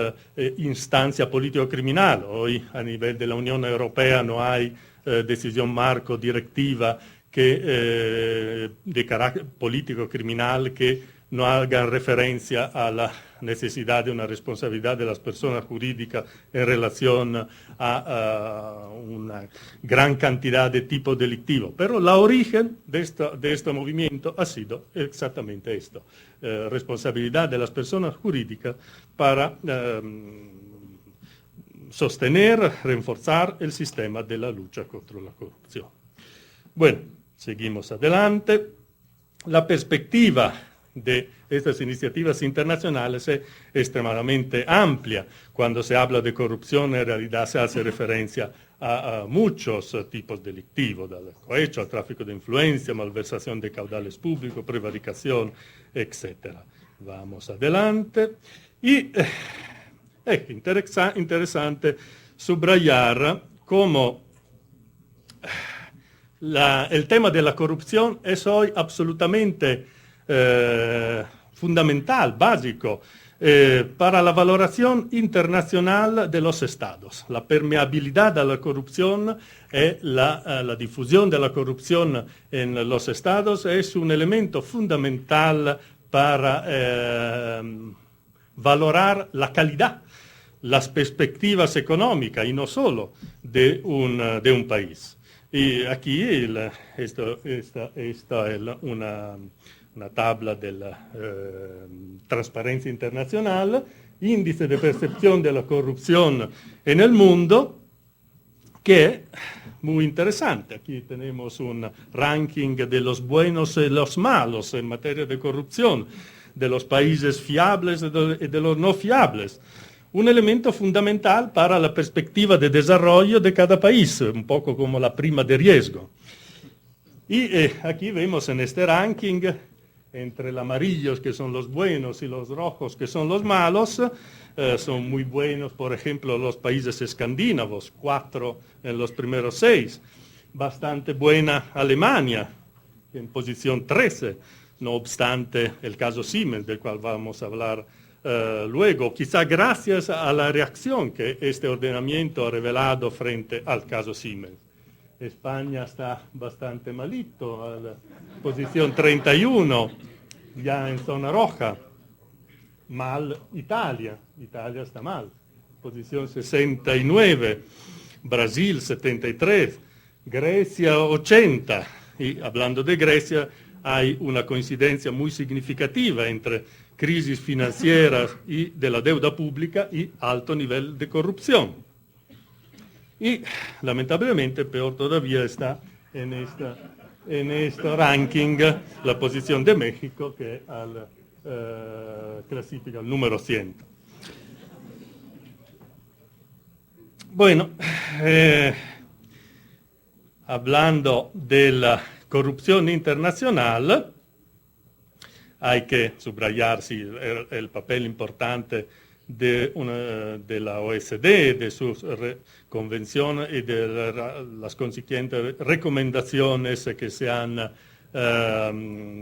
instancias político-criminal. Hoy a nivel de la Unión Europea no hay decisión marco, directiva de carácter político-criminal que no hagan referencia a la necesidad de una responsabilidad de las personas jurídicas en relación a una gran cantidad de tipos delictivos. Pero la origen de este movimiento ha sido exactamente esto, responsabilidad de las personas jurídicas para sostener, reforzar el sistema de la lucha contra la corrupción. Bueno, seguimos adelante. La perspectiva de estas iniciativas internacionales es extremadamente amplia. Cuando se habla de corrupción, en realidad se hace referencia a muchos tipos delictivos, del cohecho, al tráfico de influencia, malversación de caudales públicos, prevaricación, etc. Vamos adelante. Y es interesante subrayar cómo el tema de la corrupción es hoy absolutamente fundamental, básico, para la valoración internacional de los estados. La permeabilidad a la corrupción y la difusión de la corrupción en los estados es un elemento fundamental para valorar la calidad, las perspectivas económicas y no solo de un país. Y aquí esta es una tabla de la Transparencia Internacional, índice de percepción de la corrupción en el mundo, que es muy interesante. Aquí tenemos un ranking de los buenos y los malos en materia de corrupción, de los países fiables y de los no fiables. Un elemento fundamental para la perspectiva de desarrollo de cada país, un poco como la prima de riesgo. Y aquí vemos en este ranking, entre los amarillos, que son los buenos, y los rojos, que son los malos, son muy buenos, por ejemplo, los países escandinavos, 4 en los primeros 6. Bastante buena Alemania, en posición 13, no obstante el caso Siemens, del cual vamos a hablar luego, quizá gracias a la reacción que este ordenamiento ha revelado frente al caso Siemens. España está bastante malito, a la posición 31, ya en zona roja. Mal Italia está mal, posición 69, Brasil 73, Grecia 80. Y hablando de Grecia, hay una coincidencia muy significativa entre crisis financieras y de la deuda pública y alto nivel de corrupción. Y lamentablemente peor todavía está en este ranking la posición de México, que clasifica el número 100. Bueno, hablando de la corrupción internacional, hay que subrayar el papel importante de la OSD, de sus convenciones y de las consiguientes recomendaciones que se han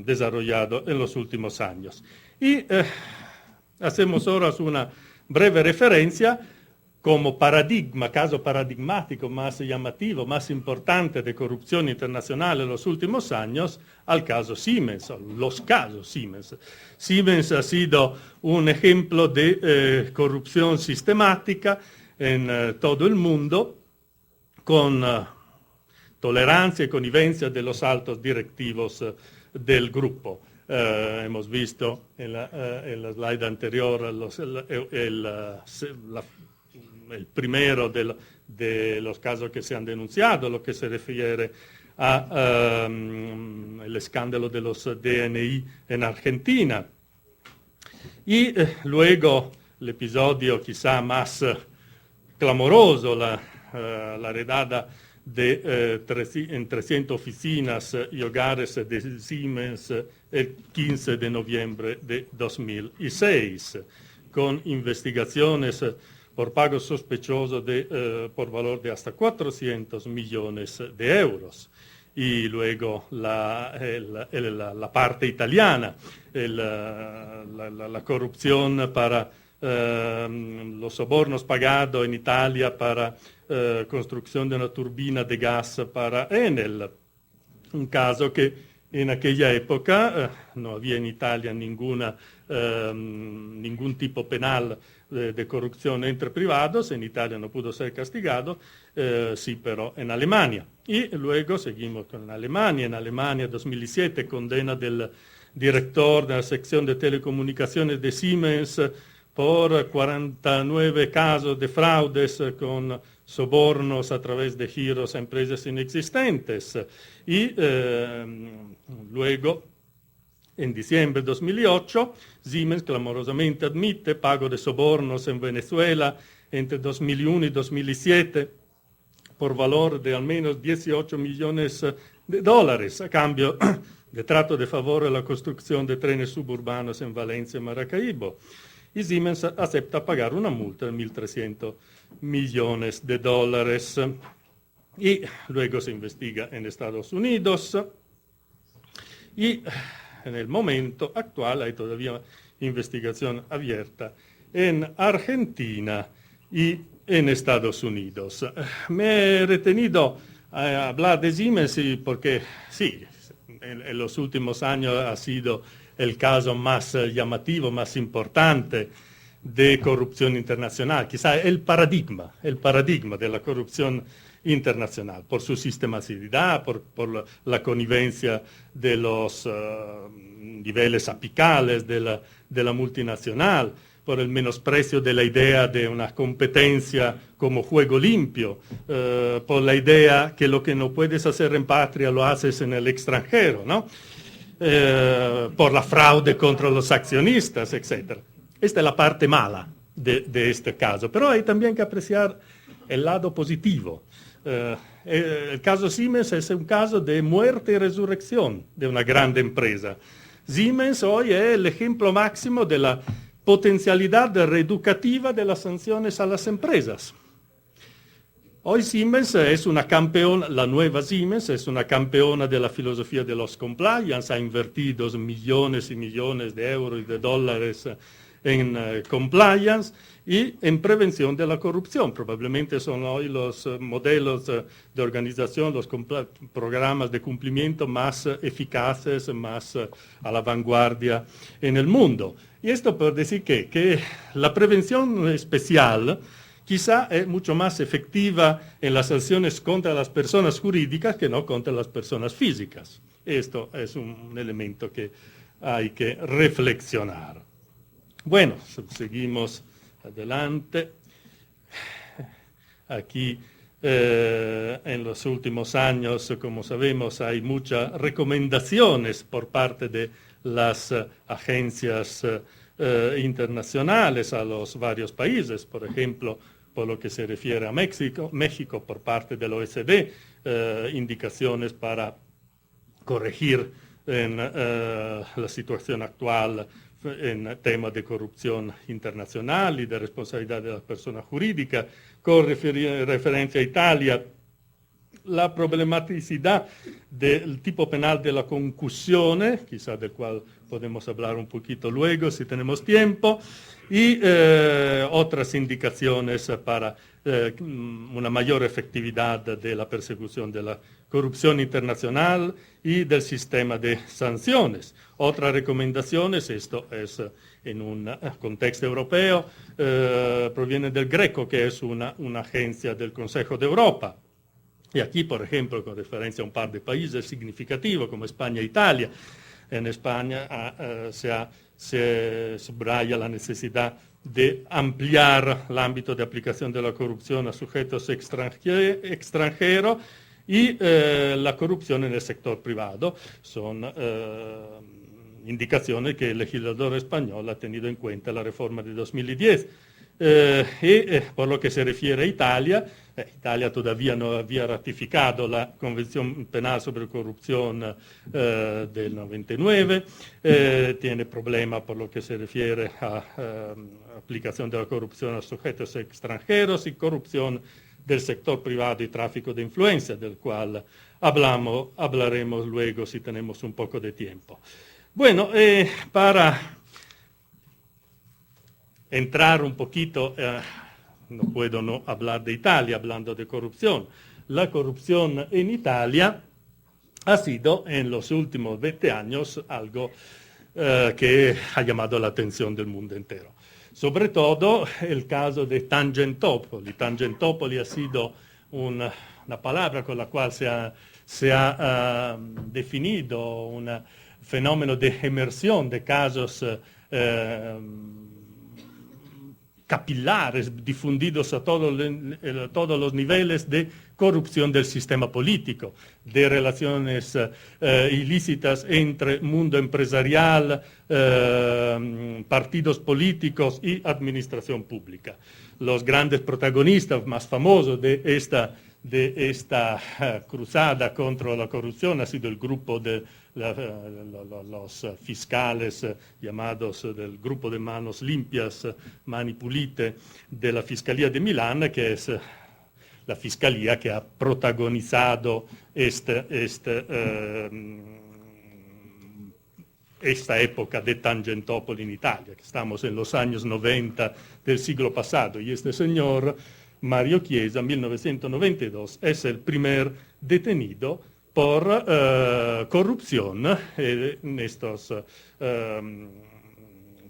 desarrollado en los últimos años. Y hacemos ahora una breve referencia como paradigma, caso paradigmático más llamativo, más importante de corrupción internacional en los últimos años, al caso Siemens, los casos Siemens. Siemens ha sido un ejemplo de corrupción sistemática en todo el mundo, con tolerancia y connivencia de los altos directivos del grupo. Hemos visto en la slide anterior el primero de los casos que se han denunciado, lo que se refiere al escándalo de los DNI en Argentina. Y luego el episodio quizá más clamoroso, la redada en 300 oficinas y hogares de Siemens el 15 de noviembre de 2006, con investigaciones por pago sospechoso por valor de hasta 400 millones de euros. Y luego la parte italiana, la corrupción para los sobornos pagados en Italia para construcción de una turbina de gas para Enel. Un caso que en aquella época no había en Italia ningún tipo penal de corrupción entre privados, en Italia no pudo ser castigado, sí, pero en Alemania. Y luego seguimos con Alemania. En Alemania, 2007, condena del director de la sección de telecomunicaciones de Siemens por 49 casos de fraudes con sobornos a través de giros a empresas inexistentes. Y luego, en diciembre de 2008, Siemens clamorosamente admite pago de sobornos en Venezuela entre 2001 y 2007 por valor de al menos 18 millones de dólares a cambio de trato de favor a la construcción de trenes suburbanos en Valencia y Maracaibo. Y Siemens acepta pagar una multa de 1.300 millones de dólares. Y luego se investiga en Estados Unidos. Y en el momento actual hay todavía investigación abierta en Argentina y en Estados Unidos. Me he retenido a hablar de Siemens porque sí, en los últimos años ha sido el caso más llamativo, más importante de corrupción internacional, quizá el paradigma de la corrupción internacional, por su sistematicidad, por la connivencia de los niveles apicales de la multinacional, por el menosprecio de la idea de una competencia como juego limpio, por la idea que lo que no puedes hacer en patria lo haces en el extranjero, ¿no? Por la fraude contra los accionistas, etc. Esta es la parte mala de este caso, pero hay también que apreciar el lado positivo. El caso Siemens es un caso de muerte y resurrección de una grande empresa. Siemens hoy es el ejemplo máximo de la potencialidad reeducativa de las sanciones a las empresas. Hoy Siemens es una campeona, la nueva Siemens es una campeona de la filosofía de los compliance, ha invertido millones y millones de euros y de dólares en compliance y en prevención de la corrupción. Probablemente son hoy los modelos de organización, los programas de cumplimiento más eficaces, más a la vanguardia en el mundo. Y esto por decir que la prevención especial quizá es mucho más efectiva en las sanciones contra las personas jurídicas que no contra las personas físicas. Esto es un elemento que hay que reflexionar. Bueno, seguimos adelante. Aquí en los últimos años, como sabemos, hay muchas recomendaciones por parte de las agencias internacionales a los varios países, por ejemplo, por lo que se refiere a México por parte del OECD, indicaciones para corregir en la situación actual en temas de corrupción internacional y de responsabilidad de las personas jurídicas. Con referencia a Italia, la problematicidad del tipo penal de la concusión, quizá del cual podemos hablar un poquito luego si tenemos tiempo, y otras indicaciones para una mayor efectividad de la persecución de la corrupción internacional y del sistema de sanciones. Otras recomendaciones, esto es en un contexto europeo, proviene del GRECO, que es una agencia del Consejo de Europa. Y aquí, por ejemplo, con referencia a un par de países significativos como España e Italia, en España se subraya la necesidad de ampliar el ámbito de aplicación de la corrupción a sujetos extranjeros y la corrupción en el sector privado. Son indicaciones que el legislador español ha tenido en cuenta en la reforma de 2010. por lo que se refiere a Italia, Italia todavía no había ratificado la Convención Penal sobre Corrupción del 99, tiene problema por lo que se refiere a aplicación de la corrupción a sujetos extranjeros y corrupción del sector privado y tráfico de influencia, del cual hablaremos luego si tenemos un poco de tiempo. Bueno, para entrar un poquito, no puedo no hablar de Italia hablando de corrupción. La corrupción en Italia ha sido en los últimos 20 años algo que ha llamado la atención del mundo entero. Sobre todo el caso de Tangentopoli. Tangentopoli ha sido una palabra con la cual se ha definido un fenómeno de emersión de casos capilares difundidos a todos los niveles de corrupción del sistema político, de relaciones ilícitas entre mundo empresarial, partidos políticos y administración pública. Los grandes protagonistas más famosos de esta cruzada contra la corrupción ha sido el grupo de los fiscales llamados del grupo de manos limpias, mani pulite, de la Fiscalía de Milán, que es la fiscalía que ha protagonizado esta época de Tangentopoli en Italia, que estamos en los años 90 del siglo pasado, y este señor, Mario Chiesa, en 1992, es el primer detenido por corrupción en estos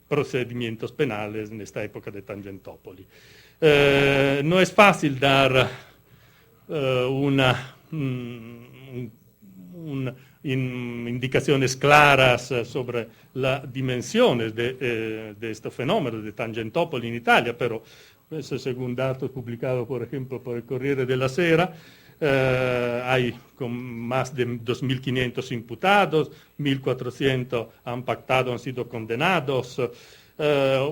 procedimientos penales en esta época de Tangentopoli. No es fácil dar indicaciones claras sobre las dimensiones de este fenómeno de Tangentopoli en Italia, pero según datos publicados, por ejemplo, por el Corriere della Sera, hay con más de 2.500 imputados, 1.400 han sido condenados,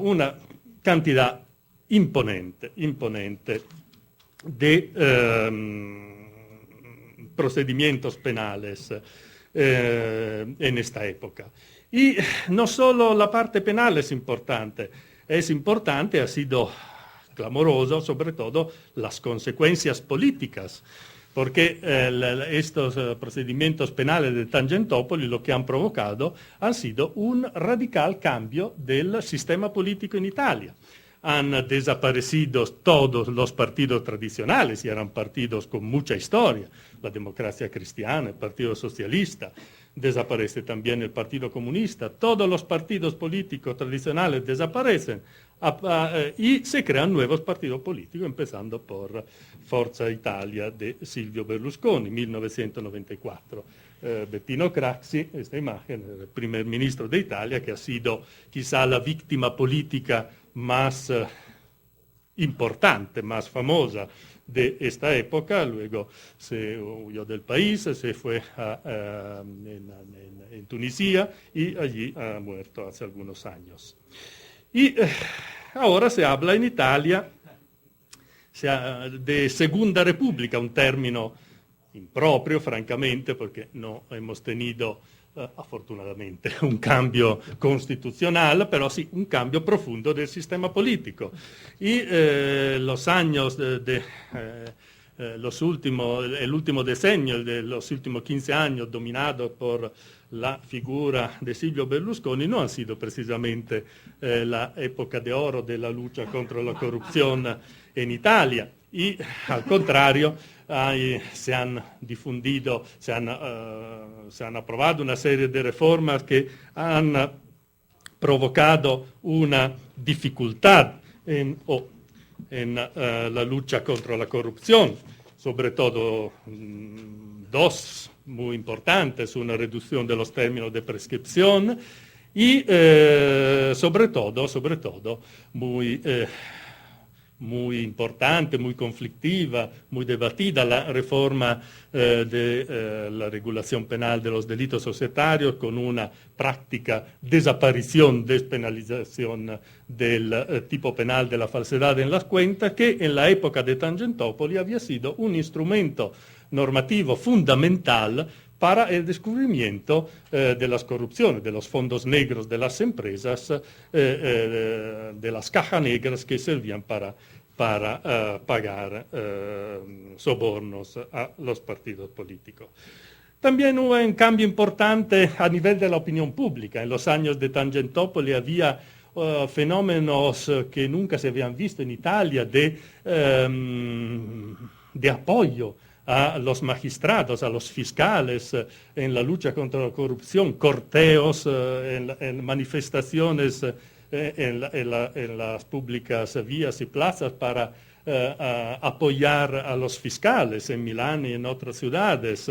una cantidad imponente de procedimientos penales en esta época. Y no solo la parte penal es importante, ha sido clamoroso sobre todo las consecuencias políticas, porque estos procedimientos penales de Tangentopoli lo que han provocado ha sido un radical cambio del sistema político en Italia. Han desaparecido todos los partidos tradicionales y eran partidos con mucha historia, la Democracia Cristiana, el Partido Socialista, desaparece también el Partido Comunista, todos los partidos políticos tradicionales desaparecen y se crean nuevos partidos políticos, empezando por Forza Italia de Silvio Berlusconi, 1994. Bettino Craxi, esta imagen, el primer ministro de Italia, que ha sido quizá la víctima política más importante, más famosa de esta época. Luego se huyó del país, se fue en Tunisia y allí ha muerto hace algunos años. Y ahora se habla en Italia de Segunda República, un término improprio, francamente, porque no hemos tenido afortunadamente un cambio constitucional, pero sí un cambio profundo del sistema político. Y los años el último decenio, de los últimos 15 años, dominado por la figura de Silvio Berlusconi, no ha sido precisamente la época de oro de la lucha contra la corrupción en Italia. Y al contrario, se han aprobado una serie de reformas que han provocado una dificultad en la lucha contra la corrupción, sobre todo dos muy importantes, una reducción de los términos de prescripción y sobre todo muy muy importante, muy conflictiva, muy debatida, la reforma de la regulación penal de los delitos societarios, con una práctica desaparición, despenalización del tipo penal de la falsedad en las cuentas, que en la época de Tangentopoli había sido un instrumento normativo fundamental para el descubrimiento de las corrupciones, de los fondos negros de las empresas, de las cajas negras que servían para pagar sobornos a los partidos políticos. También hubo un cambio importante a nivel de la opinión pública. En los años de Tangentopoli había fenómenos que nunca se habían visto en Italia de apoyo a los magistrados, a los fiscales en la lucha contra la corrupción, corteos, en manifestaciones en las públicas vías y plazas para apoyar a los fiscales en Milán y en otras ciudades.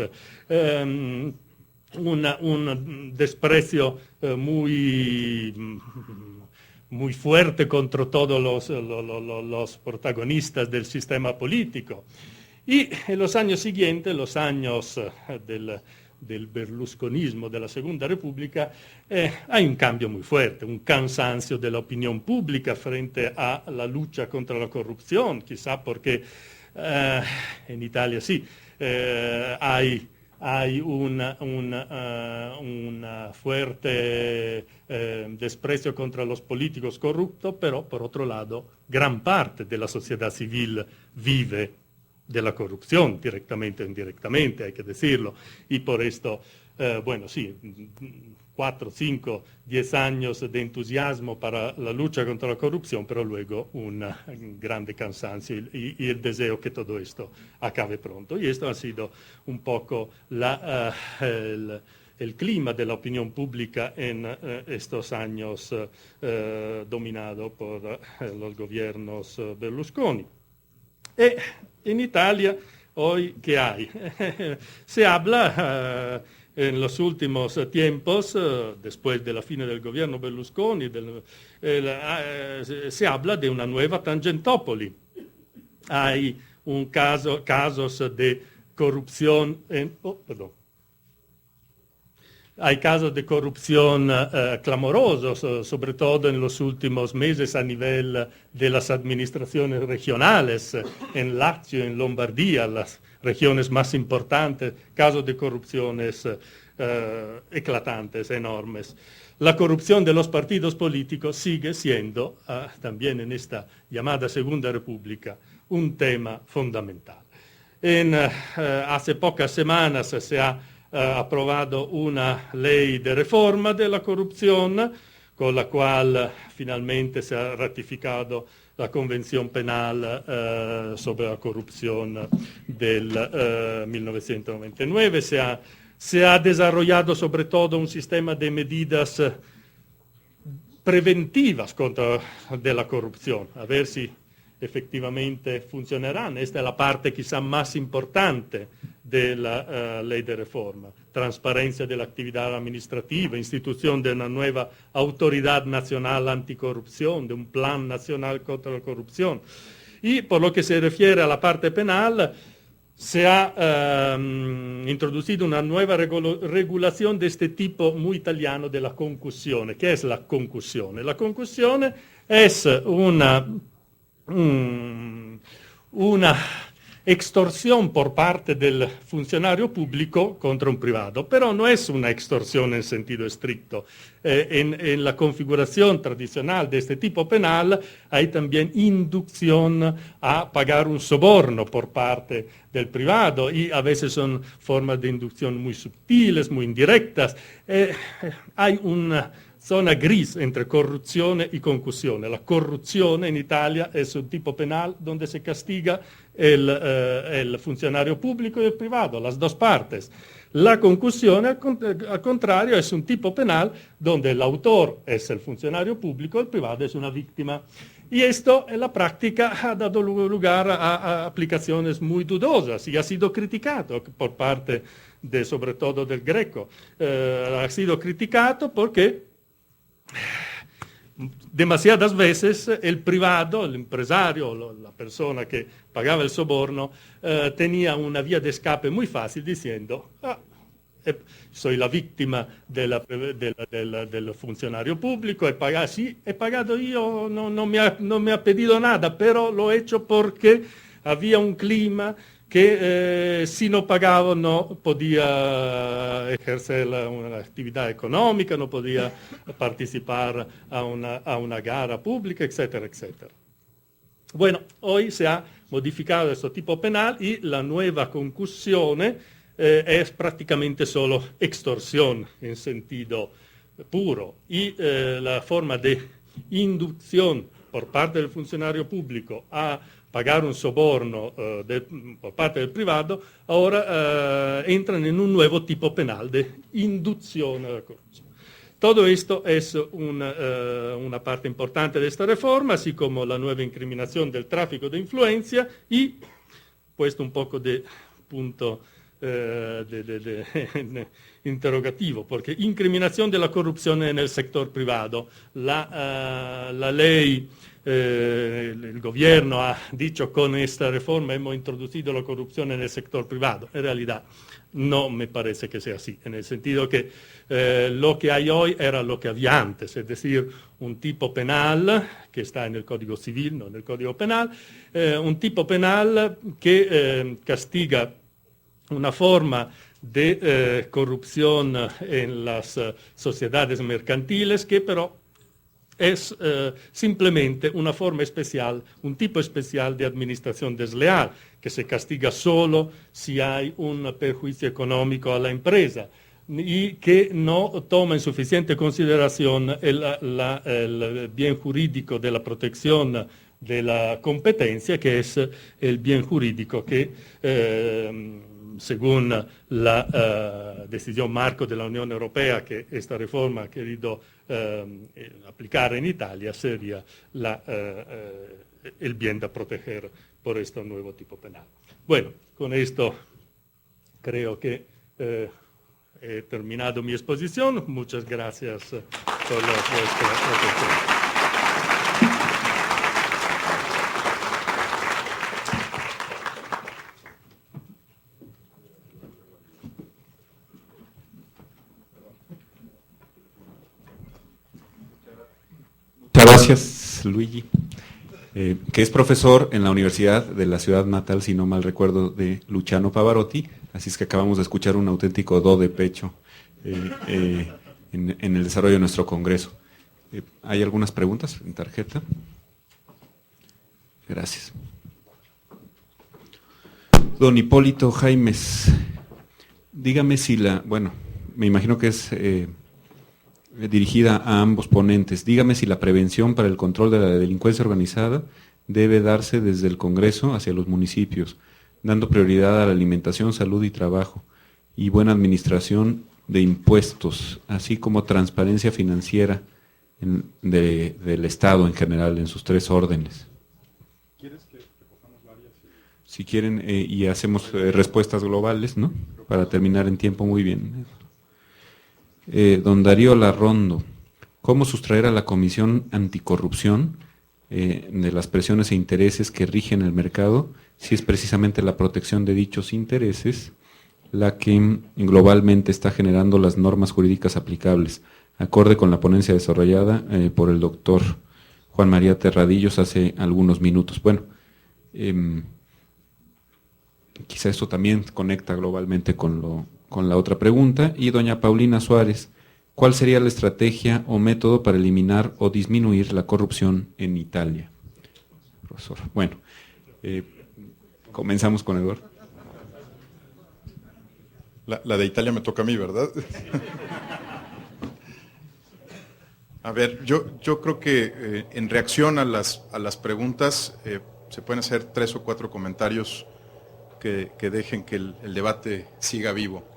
Un desprecio muy fuerte contra todos los protagonistas del sistema político. Y en los años siguientes, los años del berlusconismo, de la Segunda República, hay un cambio muy fuerte, un cansancio de la opinión pública frente a la lucha contra la corrupción, quizá porque en Italia sí, hay un fuerte desprecio contra los políticos corruptos, pero por otro lado, gran parte de la sociedad civil vive de la corrupción, directamente o indirectamente, hay que decirlo, y por esto, bueno, sí, 4, 5, 10 años de entusiasmo para la lucha contra la corrupción, pero luego un grande cansancio y el deseo que todo esto acabe pronto. Y esto ha sido un poco el clima de la opinión pública en estos años dominado por los gobiernos Berlusconi. En Italia, hoy, ¿qué hay? Se habla en los últimos tiempos, después de la fin del gobierno Berlusconi, se habla de una nueva Tangentopoli. Hay casos de corrupción Hay casos de corrupción clamorosos, sobre todo en los últimos meses a nivel de las administraciones regionales, en Lazio, en Lombardía, las regiones más importantes, casos de corrupciones eclatantes, enormes. La corrupción de los partidos políticos sigue siendo, también en esta llamada Segunda República, un tema fundamental. Hace pocas semanas se ha aprobado una ley de reforma de la corrupción, con la cual finalmente se ha ratificado la Convención Penal sobre la corrupción del 1999. Se ha desarrollado sobre todo un sistema de medidas preventivas contra de la corrupción, a ver si efectivamente funcionarán. Esta es la parte quizá más importante de la ley de reforma. Transparencia de la actividad administrativa, institución de una nueva autoridad nacional anticorrupción, de un plan nacional contra la corrupción. Y por lo que se refiere a la parte penal, se ha introducido una nueva regulación de este tipo muy italiano de la concussione. ¿Qué es la concussione? La concussione es una extorsión por parte del funcionario público contra un privado, pero no es una extorsión en sentido estricto. En la configuración tradicional de este tipo penal hay también inducción a pagar un soborno por parte del privado y a veces son formas de inducción muy sutiles, muy indirectas. Hay una zona gris entre corruzione y concussione. La corruzione in Italia es un tipo penal donde se castiga el funcionario público y el privado, las dos partes. La concussione, al contrario, es un tipo penal donde el autor es el funcionario público, el privado es una víctima. Y esto en la práctica ha dado lugar a aplicaciones muy dudosas y ha sido criticado por parte sobre todo del Greco. Ha sido criticado porque demasiadas veces el privado, el empresario, la persona que pagaba el soborno, tenía una vía de escape muy fácil diciendo, soy la víctima del funcionario público, sí, he pagado yo, no me ha pedido nada, pero lo he hecho porque había un clima que si no pagaba no podía ejercer una actividad económica, no podía participar a una gara pública, etcétera, etcétera. Bueno, hoy se ha modificado este tipo penal y la nueva concussione es prácticamente solo extorsión en sentido puro y la forma de inducción por parte del funcionario público a pagar un soborno por parte del privado, ahora entran en un nuevo tipo penal de inducción a la corrupción. Todo esto es una parte importante de esta reforma, así como la nueva incriminación del tráfico de influencia y, puesto un poco de punto interrogativo, porque incriminación de la corrupción en el sector privado. La ley, el gobierno ha dicho con esta reforma hemos introducido la corrupción en el sector privado. En realidad no me parece que sea así, en el sentido que lo que hay hoy era lo que había antes, es decir, un tipo penal que está en el Código Civil, no en el Código Penal, un tipo penal que castiga una forma de corrupción en las sociedades mercantiles que pero es simplemente una forma especial, un tipo especial de administración desleal, que se castiga solo si hay un perjuicio económico a la empresa y que no toma en suficiente consideración el bien jurídico de la protección de la competencia, que es el bien jurídico que según la decisión marco de la Unión Europea que esta reforma ha querido aplicar en Italia, sería el bien de proteger por este nuevo tipo penal. Bueno, con esto creo que he terminado mi exposición. Muchas gracias por vuestra atención. Gracias, Luigi, que es profesor en la Universidad de la ciudad natal, si no mal recuerdo, de Luciano Pavarotti, así es que acabamos de escuchar un auténtico do de pecho en el desarrollo de nuestro congreso. ¿Hay algunas preguntas en tarjeta? Gracias. Don Hipólito Jaimes, dígame si me imagino que es dirigida a ambos ponentes. Dígame si la prevención para el control de la delincuencia organizada debe darse desde el Congreso hacia los municipios, dando prioridad a la alimentación, salud y trabajo, y buena administración de impuestos, así como transparencia financiera del Estado en general, en sus tres órdenes. ¿Quieres que recojamos varias? Si quieren, y hacemos respuestas globales, ¿no? Para terminar en tiempo muy bien. Don Darío Larrondo, ¿cómo sustraer a la Comisión Anticorrupción de las presiones e intereses que rigen el mercado, si es precisamente la protección de dichos intereses la que globalmente está generando las normas jurídicas aplicables, acorde con la ponencia desarrollada por el doctor Juan María Terradillos hace algunos minutos? Bueno, quizá esto también conecta globalmente con la otra pregunta. Y doña Paulina Suárez, ¿cuál sería la estrategia o método para eliminar o disminuir la corrupción en Italia? Profesor, bueno, comenzamos con Eduardo. La de Italia me toca a mí, ¿verdad? A ver, yo creo que en reacción a las preguntas se pueden hacer 3 o 4 comentarios que dejen que el debate siga vivo.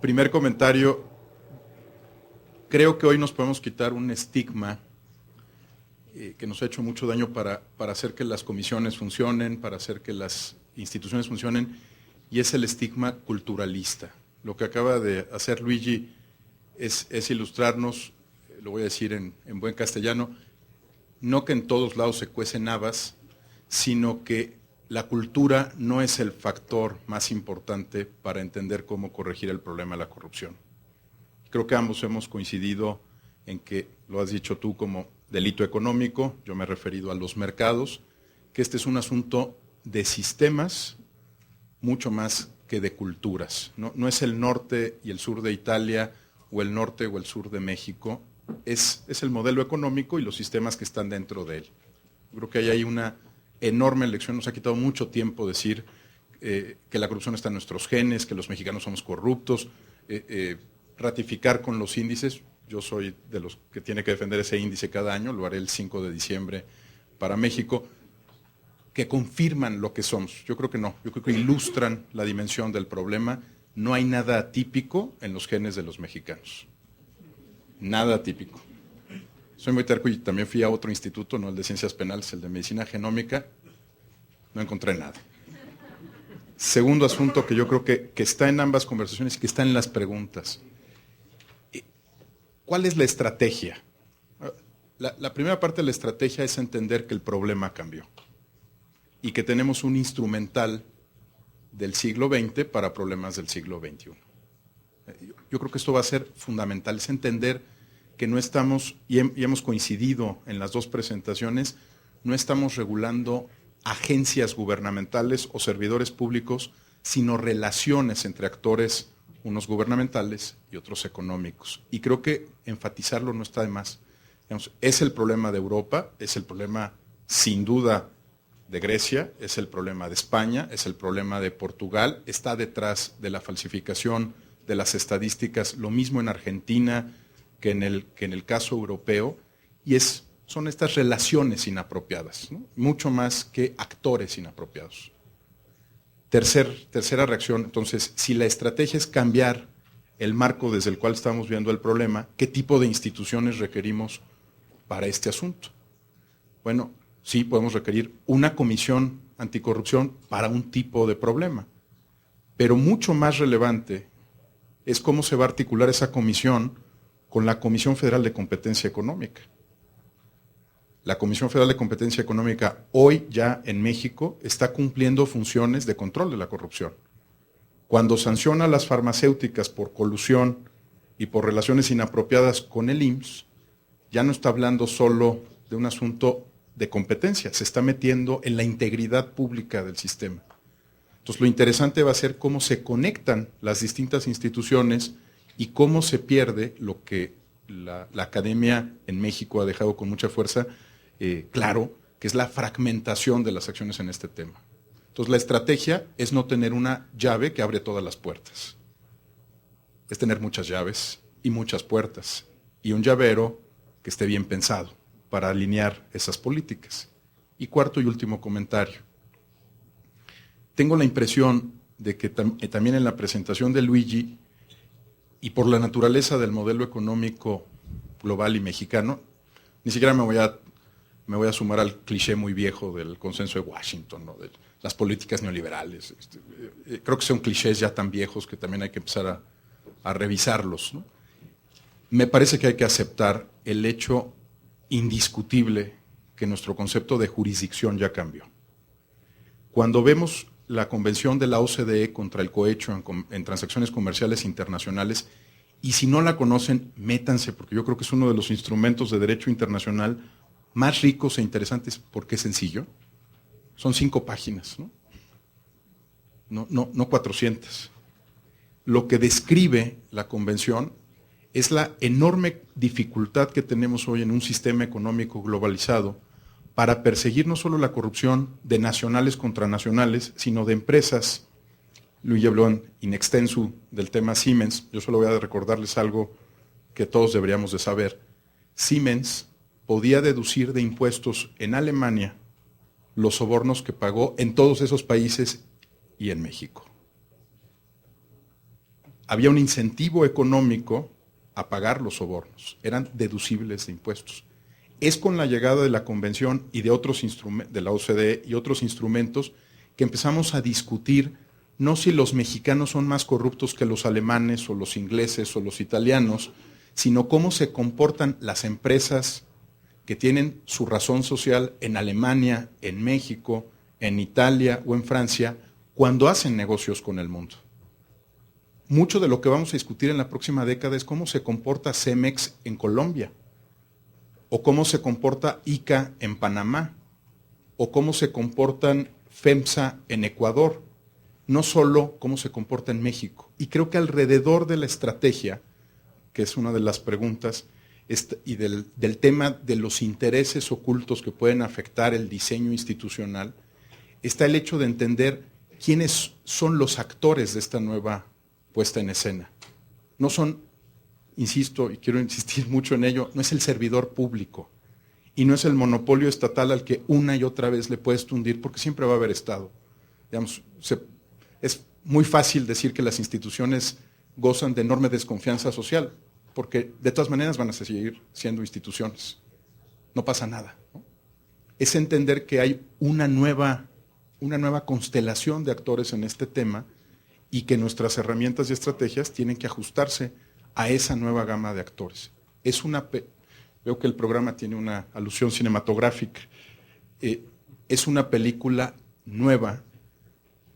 Primer comentario, creo que hoy nos podemos quitar un estigma que nos ha hecho mucho daño para hacer que las comisiones funcionen, para hacer que las instituciones funcionen, y es el estigma culturalista. Lo que acaba de hacer Luigi es ilustrarnos lo voy a decir en buen castellano, no que en todos lados se cuecen habas, sino que la cultura no es el factor más importante para entender cómo corregir el problema de la corrupción. Creo que ambos hemos coincidido en que, lo has dicho tú como delito económico, yo me he referido a los mercados, que este es un asunto de sistemas mucho más que de culturas. No es el norte y el sur de Italia o el norte o el sur de México, es el modelo económico y los sistemas que están dentro de él. Creo que ahí hay una enorme lección, nos ha quitado mucho tiempo decir que la corrupción está en nuestros genes, que los mexicanos somos corruptos, ratificar con los índices. Yo soy de los que tiene que defender ese índice cada año, lo haré el 5 de diciembre para México, que confirman lo que somos. Yo creo que no, yo creo que ilustran la dimensión del problema. No hay nada atípico en los genes de los mexicanos. Nada atípico. Soy muy terco y también fui a otro instituto, no el de Ciencias Penales, el de Medicina Genómica, no encontré nada. Segundo asunto que yo creo que está en ambas conversaciones y que está en las preguntas. ¿Cuál es la estrategia? La primera parte de la estrategia es entender que el problema cambió y que tenemos un instrumental del siglo XX para problemas del siglo XXI. Yo creo que esto va a ser fundamental, es entender que no estamos, y hemos coincidido en las dos presentaciones, no estamos regulando agencias gubernamentales o servidores públicos, sino relaciones entre actores, unos gubernamentales y otros económicos. Y creo que enfatizarlo no está de más. Digamos, es el problema de Europa, es el problema sin duda de Grecia, es el problema de España, es el problema de Portugal, está detrás de la falsificación de las estadísticas, lo mismo en Argentina que en el caso europeo, y son estas relaciones inapropiadas, ¿no? Mucho más que actores inapropiados. Tercera reacción, entonces, si la estrategia es cambiar el marco desde el cual estamos viendo el problema, ¿qué tipo de instituciones requerimos para este asunto? Bueno, sí podemos requerir una comisión anticorrupción para un tipo de problema, pero mucho más relevante es cómo se va a articular esa comisión con la Comisión Federal de Competencia Económica. La Comisión Federal de Competencia Económica hoy ya en México está cumpliendo funciones de control de la corrupción. Cuando sanciona a las farmacéuticas por colusión y por relaciones inapropiadas con el IMSS, ya no está hablando solo de un asunto de competencia, se está metiendo en la integridad pública del sistema. Entonces lo interesante va a ser cómo se conectan las distintas instituciones y cómo se pierde lo que la academia en México ha dejado con mucha fuerza claro, que es la fragmentación de las acciones en este tema. Entonces la estrategia es no tener una llave que abre todas las puertas, es tener muchas llaves y muchas puertas y un llavero que esté bien pensado para alinear esas políticas. Y cuarto y último comentario. Tengo la impresión de que también en la presentación de Luigi, y por la naturaleza del modelo económico global y mexicano, ni siquiera me voy a sumar al cliché muy viejo del consenso de Washington, ¿no? De las políticas neoliberales. Creo que son clichés ya tan viejos que también hay que empezar a revisarlos, ¿no? Me parece que hay que aceptar el hecho indiscutible que nuestro concepto de jurisdicción ya cambió. Cuando vemos la convención de la OCDE contra el cohecho en transacciones comerciales internacionales, y si no la conocen, métanse, porque yo creo que es uno de los instrumentos de derecho internacional más ricos e interesantes, porque es sencillo. Son 5 páginas, ¿no? No 400. Lo que describe la convención es la enorme dificultad que tenemos hoy en un sistema económico globalizado para perseguir no solo la corrupción de nacionales contra nacionales, sino de empresas. Luigi habló in extenso del tema Siemens. Yo solo voy a recordarles algo que todos deberíamos de saber. Siemens podía deducir de impuestos en Alemania los sobornos que pagó en todos esos países y en México. Había un incentivo económico a pagar los sobornos, eran deducibles de impuestos. Es con la llegada de la convención y de otros instrumentos, de la OCDE y otros instrumentos, que empezamos a discutir no si los mexicanos son más corruptos que los alemanes o los ingleses o los italianos, sino cómo se comportan las empresas que tienen su razón social en Alemania, en México, en Italia o en Francia, cuando hacen negocios con el mundo. Mucho de lo que vamos a discutir en la próxima década es cómo se comporta Cemex en Colombia, o cómo se comporta ICA en Panamá, o cómo se comportan FEMSA en Ecuador, no solo cómo se comporta en México. Y creo que alrededor de la estrategia, que es una de las preguntas, y del tema de los intereses ocultos que pueden afectar el diseño institucional, está el hecho de entender quiénes son los actores de esta nueva puesta en escena. No son, insisto, y quiero insistir mucho en ello, no es el servidor público y no es el monopolio estatal al que una y otra vez le puedes tundir, porque siempre va a haber Estado. Digamos, es muy fácil decir que las instituciones gozan de enorme desconfianza social, porque de todas maneras van a seguir siendo instituciones. No pasa nada, ¿no? Es entender que hay una nueva constelación de actores en este tema y que nuestras herramientas y estrategias tienen que ajustarse a esa nueva gama de actores. Veo que el programa tiene una alusión cinematográfica. Es una película nueva,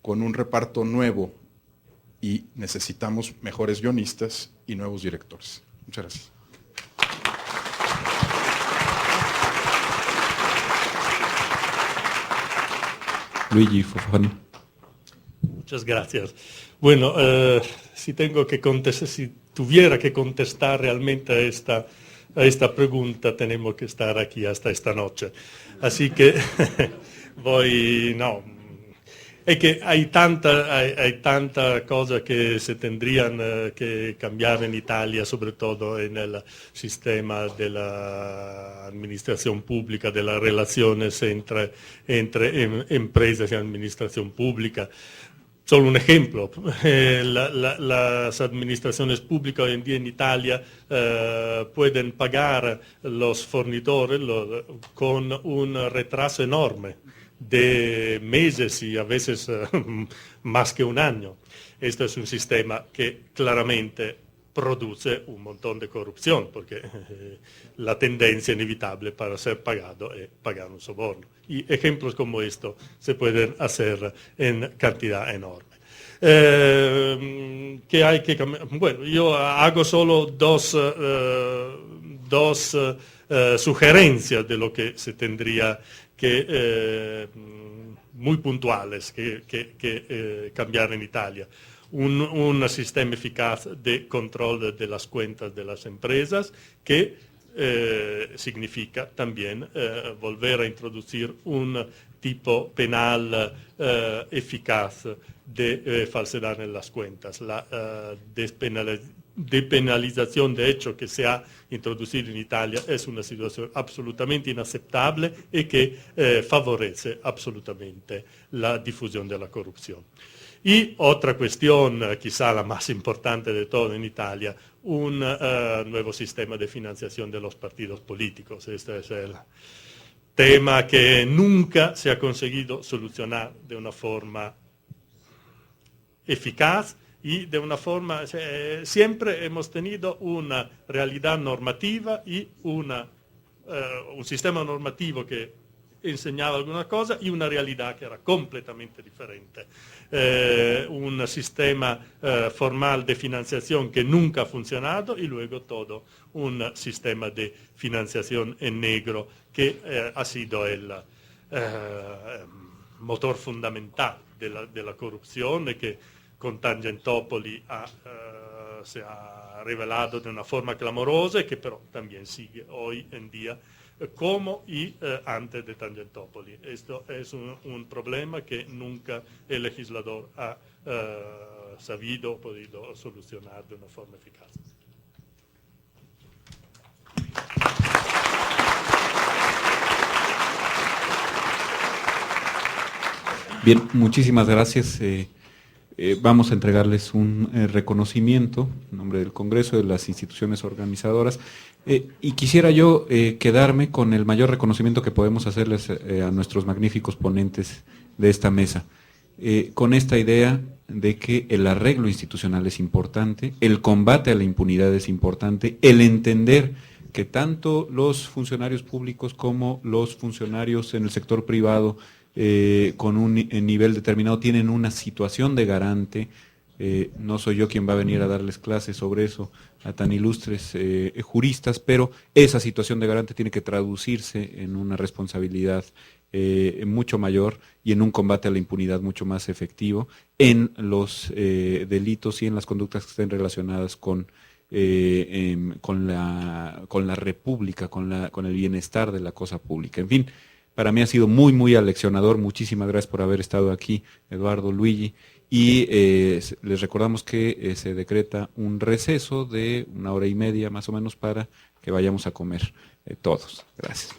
con un reparto nuevo, y necesitamos mejores guionistas y nuevos directores. Muchas gracias. Luigi Fofano. Muchas gracias. Bueno, si tuviera que contestar realmente a esta pregunta, tenemos que estar aquí hasta esta noche. Así que es que hay tanta cosa que se tendrían que cambiar en Italia, sobre todo en el sistema de la administración pública, de las relaciones entre empresas y administración pública. Solo un ejemplo, las administraciones públicas hoy en día en Italia pueden pagar los fornitores con un retraso enorme de meses y a veces más que un año. Esto es un sistema que claramente produce un montón de corrupción, porque la tendencia inevitable para ser pagado es pagar un soborno. Y ejemplos como esto se pueden hacer en cantidad enorme. ¿Qué hay que cambiar? Bueno, yo hago solo dos sugerencias de lo que se tendría que muy puntuales que cambiar en Italia. Un sistema eficaz de control de las cuentas de las empresas, que significa también volver a introducir un tipo penal eficaz de falsedad en las cuentas. La depenalización de hecho que se ha introducido en Italia es una situación absolutamente inaceptable y que favorece absolutamente la difusión de la corrupción. Y otra cuestión, quizá la más importante de todo en Italia, un nuevo sistema de financiación de los partidos políticos. Este es el tema que nunca se ha conseguido solucionar de una forma eficaz y de una forma, siempre hemos tenido una realidad normativa y un sistema normativo que enseñaba alguna cosa y una realidad que era completamente diferente. Un sistema formal de financiación que nunca ha funcionado y luego todo un sistema de financiación en negro que ha sido el motor fundamental de la corrupción y que con Tangentopoli se ha rivelado de una forma clamorosa y que pero también sigue hoy en día como y antes de Tangentopoli. Esto es un problema que nunca el legislador ha sabido o podido solucionar de una forma eficaz. Bien, muchísimas gracias. Vamos a entregarles un reconocimiento en nombre del Congreso, de las instituciones organizadoras, y quisiera yo quedarme con el mayor reconocimiento que podemos hacerles a nuestros magníficos ponentes de esta mesa. con esta idea de que el arreglo institucional es importante, el combate a la impunidad es importante, el entender que tanto los funcionarios públicos como los funcionarios en el sector privado con un nivel determinado tienen una situación de garante. No soy yo quien va a venir a darles clases sobre eso a tan ilustres juristas, pero esa situación de garante tiene que traducirse en una responsabilidad mucho mayor y en un combate a la impunidad mucho más efectivo en los delitos y en las conductas que estén relacionadas con la república, con el bienestar de la cosa pública. En fin, para mí ha sido muy, muy aleccionador. Muchísimas gracias por haber estado aquí, Eduardo, Luigi. Y les recordamos que se decreta un receso de 1 hora y media más o menos para que vayamos a comer todos. Gracias.